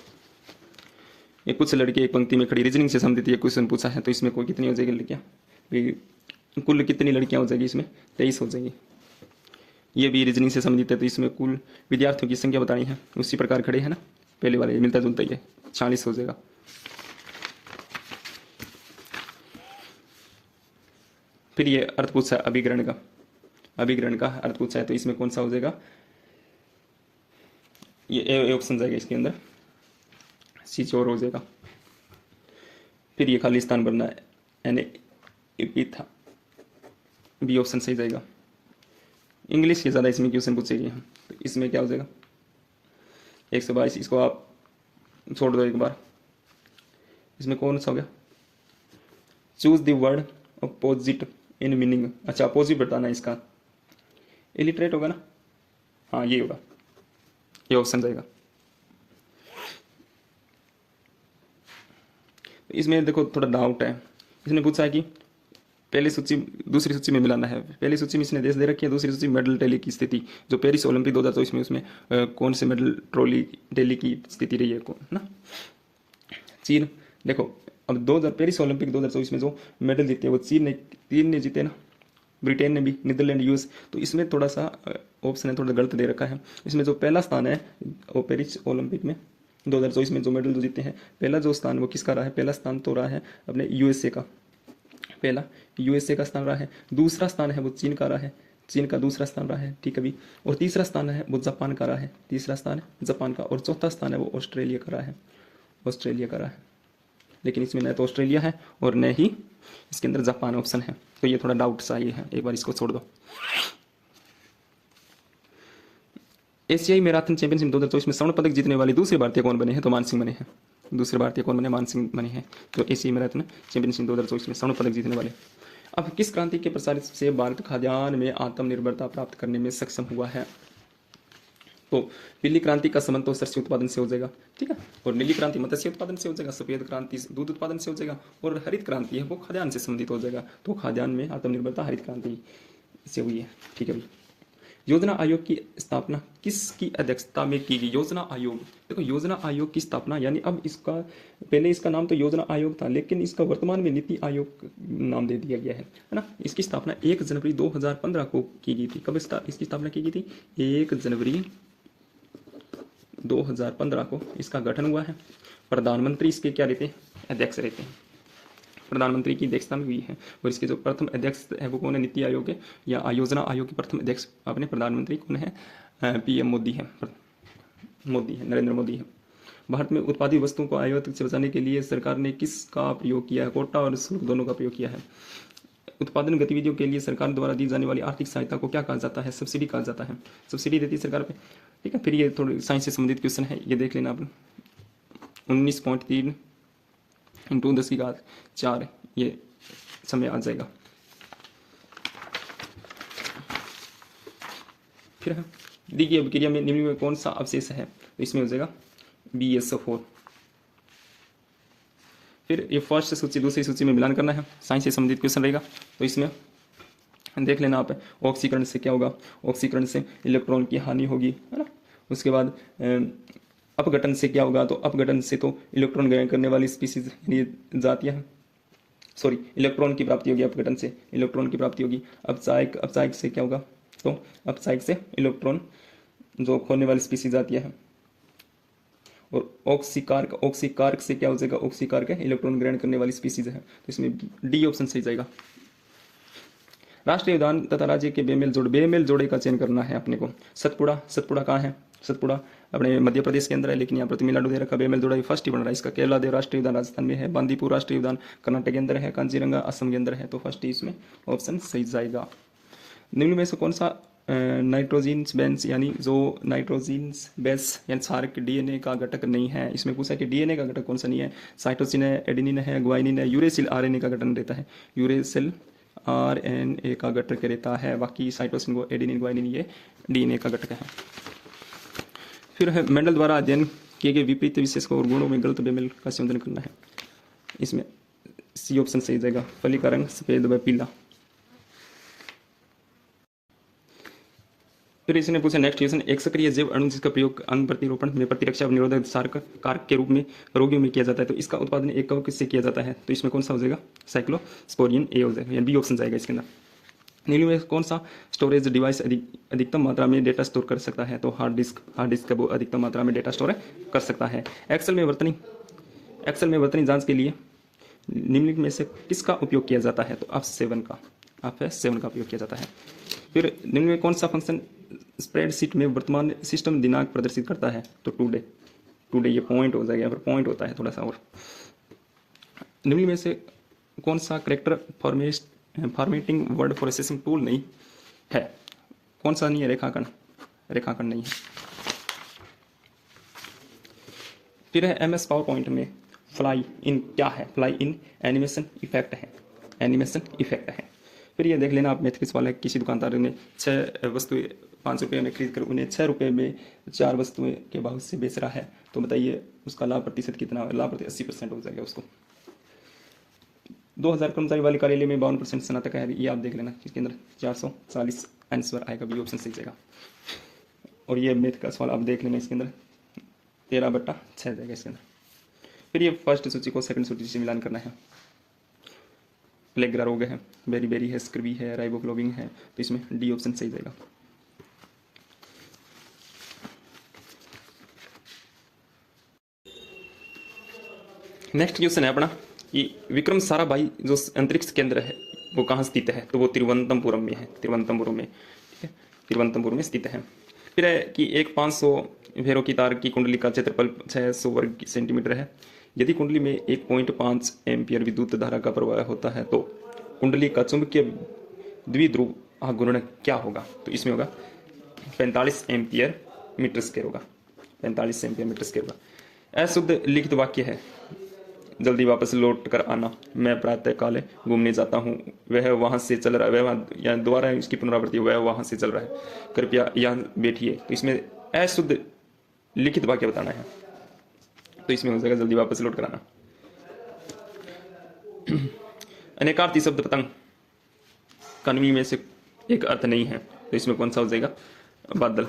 ये कुछ लड़के एक पंक्ति में खड़ी, रीजनिंग से संबंधित ये क्वेश्चन पूछा है। तो इसमें कोई कितनी हो जाएगी लड़कियाँ, कुल कितनी लड़कियाँ हो जाएगी, इसमें 23 हो जाएगी। ये भी रीजनिंग से संबंधित है, तो इसमें कुल विद्यार्थियों की संख्या बतानी है। उसी प्रकार खड़े हैं ना, पहले वाले मिलता जुलता ही है, 40 हो जाएगा। फिर ये अर्थ पूछा है अभिग्रहण का, अभिग्रहण का अर्थ पूछा है, तो इसमें कौन सा हो जाएगा, ये ए ऑप्शन जाएगा इसके अंदर, सी चोर हो जाएगा। फिर ये खाली स्थान भरना है, यानी एपिथा, बी ऑप्शन सही जाएगा। इंग्लिश के ज़्यादा इसमें क्वेश्चन पूछेगी, तो इसमें क्या हो जाएगा 122, इसको आप छोड़ दो एक बार। इसमें कौन सा हो गया, choose the word opposite in meaning, अच्छा अपोजिट बताना है इसका, इलिटरेट होगा ना, हाँ ये होगा, ये ऑप्शन जाएगा। इसमें देखो थोड़ा डाउट है, इसने पूछा है कि पहली सूची दूसरी सूची में मिलाना है। पहली सूची में इसने देश दे रखी है, दूसरी सूची में मेडल टैली की स्थिति, जो पेरिस ओलंपिक 2024 में उसमें कौन से मेडल ट्रॉली टैली की स्थिति रही है, कौन ना, चीन। देखो अब पेरिस ओलंपिक 2024 में जो मेडल जीते हैं वो तीन ने जीते ना, ब्रिटेन ने भी, नीदरलैंड, यूएस। तो इसमें थोड़ा सा ऑप्शन है थोड़ा गलत दे रखा है। इसमें जो पहला स्थान है वो पेरिस ओलंपिक में 2024 में जो मेडल जो जीते हैं, पहला जो स्थान वो किसका रहा है, पहला स्थान तो रहा है अपने यूएसए का, पहला यूएसए का स्थान रहा है। दूसरा स्थान है वो चीन का रहा है, चीन का दूसरा स्थान रहा है, ठीक है भी। और तीसरा स्थान है वो जापान का रहा है, तीसरा स्थान है जापान का। और चौथा स्थान है वो ऑस्ट्रेलिया का रहा है, ऑस्ट्रेलिया का रहा है। लेकिन इसमें न तो ऑस्ट्रेलिया है और न ही इसके अंदर जापान ऑप्शन है, तो ये थोड़ा डाउट सा ये है, एक बार इसको छोड़ दो। एशियाई मैराथन चैंपियनशिप 2024 में स्वर्ण पदक जीतने वाले दूसरे भारतीय कौन बने हैं, तो मान सिंह बने हैं। दूसरे भारतीय कौन बने, मान सिंह बने हैं। तो एशियाई मैराथन चैंपियनशिप 2024 में स्वर्ण पदक जीतने वाले। अब किस क्रांति के प्रसार से भारत खाद्यान्न में आत्मनिर्भरता प्राप्त करने में सक्षम हुआ है, तो पीली क्रांति का संबंध तो शस्य उत्पादन से हो जाएगा, ठीक है, और नीली क्रांति मत्स्य उत्पादन से हो जाएगा, सफेद क्रांति दूध उत्पादन से हो जाएगा, और हरित क्रांति है वो खाद्यान्न से संबंधित हो जाएगा। तो खाद्यान्न में आत्मनिर्भरता हरित क्रांति से हुई है, ठीक है भाई। योजना आयोग की स्थापना किसकी अध्यक्षता में की गई, योजना आयोग। देखो योजना आयोग की स्थापना यानी अब इसका पहले इसका नाम तो योजना आयोग था, लेकिन इसका वर्तमान में नीति आयोग नाम दे दिया गया है ना। इसकी स्थापना 1 जनवरी 2015 को की गई थी। कब इसकी स्थापना की गई थी, 1 जनवरी 2015 को इसका गठन हुआ है। प्रधानमंत्री इसके क्या रहते हैं, अध्यक्ष रहते हैं, प्रधानमंत्री की अध्यक्षता में हुई है। और इसके जो प्रथम अध्यक्ष है वो कौन है, नीति आयोग है या योजना आयोग के प्रथम अध्यक्ष अपने प्रधानमंत्री कौन है, पीएम मोदी है, मोदी है, नरेंद्र मोदी है। भारत में उत्पादित वस्तुओं को आयात से बचाने के लिए सरकार ने किसका प्रयोग किया है, कोटा और शुल्क दोनों का प्रयोग किया है। उत्पादन गतिविधियों के लिए सरकार द्वारा दी जाने वाली आर्थिक सहायता को क्या कहा जाता है, सब्सिडी कहा जाता है, सब्सिडी देती है सरकार पे, ठीक है। फिर ये थोड़ी साइंस से संबंधित क्वेश्चन है, ये देख लेना आप। 19.3 इंटू 10⁴ ये समय आ जाएगा। फिर है दी गई अभिक्रिया में निम्न में कौन सा अवशेष है, तो इसमें हो जाएगा BSO4। फिर ये फर्स्ट सूची दूसरी सूची में मिलान करना है, साइंस से संबंधित क्वेश्चन रहेगा। तो इसमें देख लेना आप, ऑक्सीकरण से क्या होगा, ऑक्सीकरण से इलेक्ट्रॉन की हानि होगी, है ना। उसके बाद अपघटन से क्या होगा, तो अपघटन से तो इलेक्ट्रॉन ग्रहण करने वाली स्पीसीज जातियाँ, सॉरी इलेक्ट्रॉन की प्राप्ति होगी, अपघटन से इलेक्ट्रॉन की प्राप्ति होगी। अपचायक से क्या होगा, तो अपचायक से इलेक्ट्रॉन जो खोने वाली स्पीसीज आती है। और ऑक्सीकारक से क्या हो जाएगा, ऑक्सीकारक इलेक्ट्रॉन ग्रहण करने वाली स्पीसीज है, तो इसमें डी ऑप्शन सही जाएगा। राष्ट्रीय उद्यान तथा राज्य के बेमेल जोड़े का चयन करना है अपने को। सतपुड़ा कहाँ है, सतपुड़ा अपने मध्य प्रदेश के अंदर है, लेकिन यहाँ पर तमिलनाडु दे रखा। बेमेल जोड़ा फर्स्ट ही बन रहा है इसका। केरला देव राष्ट्रीय उद्यान राजस्थान में है। बांदीपुर राष्ट्रीय उद्यान कर्नाटक के अंदर है। कांजीरंगा असम के अंदर है, तो फर्स्ट ही इसमें ऑप्शन सही जाएगा। निम्न में से कौन सा नाइट्रोजिन्स बेस यानी जो नाइट्रोजिन्स बेस यानी क्षारक डीएनए का घटक नहीं है। इसमें पूछा कि डीएनए का घटक कौन सा नहीं है, साइटोसिन है, एडेनिन है, ग्वाइनिन है, यूरेसिल आरएनए का गठन रहता है, यूरेसिल आरएनए का घटक रहता है। बाकी साइटोसिन को एडेनिन ग्वाइनिन ये डीएनए का घटक है। फिर है मेंडल द्वारा अध्ययन किए गए विपरीत विशेषकों और गुणों में गलत बेमेल का संशोधन करना है। इसमें सी ऑप्शन सही जाएगा, फली का रंग सफेद व पीला। फिर इसने पूछा नेक्स्ट क्वेश्चन, एक सक्रिय जैव अणु जिसका प्रयोग अंग प्रतिरोपण में प्रतिरक्षा और निरोधक कारक के रूप में रोगियों में किया जाता है, तो इसका उत्पादन एक कवक से किया जाता है, तो इसमें कौन सा हो जाएगा? साइक्लोस्पोरिन ए हो जाएगा, या बी ऑप्शन जाएगा इसके अंदर। निम्न में कौन सा स्टोरेज डिवाइस अधिकतम मात्रा में डेटा स्टोर कर सकता है? तो हार्ड डिस्क का वो अधिकतम मात्रा में डेटा स्टोर कर सकता है। एक्सेल में वर्तनी जांच के लिए निम्नलिखित में से किसका उपयोग किया जाता है? तो F7 का उपयोग किया जाता है। फिर निम्न में कौन सा फंक्शन स्प्रेडशीट में वर्तमान सिस्टम दिनांक प्रदर्शित करता है? तो टुडे ये पॉइंट हो जाएगा, फिर पॉइंट होता है थोड़ा सा। और निम्न में से कौन सा character formatting word processing tool नहीं है? कौन सा नहीं है? रेखांकन नहीं है। फिर है MS पावर पॉइंट में फ्लाई इन क्या है? फ्लाई इन एनिमेशन इफेक्ट है। फिर ये देख लेना आप, मैथ्रिक्स वाला किसी दुकानदार ने 6 वस्तुएं 5 रुपये में खरीद कर उन्हें 6 रुपये में 4 वस्तुएं के बहुत से बेच रहा है, तो बताइए उसका लाभ प्रतिशत कितना है? लाभ प्रतिशत 80% हो जाएगा उसको। 2000 कर्मचारी वाले कार्यालय में 52% स्नातक है, ये आप देख लेना। इसके अंदर 440 आंसर आएगा, बी ऑप्शन सही जाएगा। और ये मैथ का सवाल आप देख लेना, इसके अंदर 13/6 जाएगा इसके अंदर। फिर ये फर्स्ट सूची को सेकंड सूची से मिलान करना है। प्लेग्रा रोग है, बेरी है, स्क्रबी है, राइबोफ्लोविन है, तो इसमें डी ऑप्शन सही जाएगा। नेक्स्ट क्वेश्चन है अपना कि विक्रम साराभाई जो अंतरिक्ष केंद्र है वो कहाँ स्थित है? तो वो तिरुवनंतपुरम में है, ठीक है, तिरुवनंतपुरम में स्थित है। फिर है कि एक 500 फेरों की तार की कुंडली का क्षेत्रफल 600 वर्ग सेंटीमीटर है। यदि कुंडली में 1.5 एम्पियर विद्युत धारा का प्रवाह होता है तो कुंडली का चुंबकीय द्विध्रुव आघूर्ण क्या होगा? तो इसमें होगा 45 एम्पियर मीटर स्क्वायर होगा, 45 एम्पियर मीटर स्क्वायर होगा। अशुद्ध लिखित वाक्य है, जल्दी वापस लौट कर आना, मैं प्रातः काले घूमने जाता हूँ, वह वहाँ से चल रहा है, वह या दोबारा इसकी पुनरावृत्ति, वह वहाँ से चल रहा है, कृपया यहाँ बैठिए। तो इसमें अशुद्ध लिखित वाक्य बताना है, तो इसमें हो जाएगा जल्दी वापस लौट कर आना। अनेकार्थी शब्द पतंग कनवी में से एक अर्थ नहीं है, तो इसमें कौन सा हो जाएगा? बादल।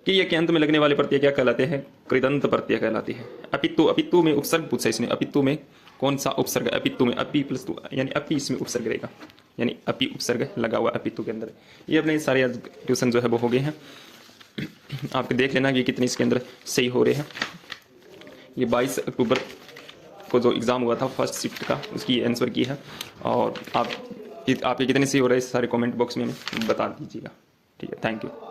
कि ये के अंत में लगने वाले प्रत्यय क्या कहलाते हैं? कृदंत प्रत्यय कहलाते हैं। अपितु में उपसर्ग पूछा इसने, अपितु में कौन सा उपसर्ग? अपितु में अपी प्लस तु, यानी अपी इसमें उपसर्ग रहेगा, यानी अपी उपसर्ग लगा हुआ अपितु के अंदर। ये अपने सारे ट्यूशन जो है वो हो गए हैं, आप देख लेना कि कितने इसके अंदर सही हो रहे हैं। ये 22 अक्टूबर को जो एग्ज़ाम हुआ था फर्स्ट शिफ्ट का, उसकी आंसर की है, और आपके कितने सही हो रहे हैं सारे कमेंट बॉक्स में बता दीजिएगा। ठीक है, थैंक यू।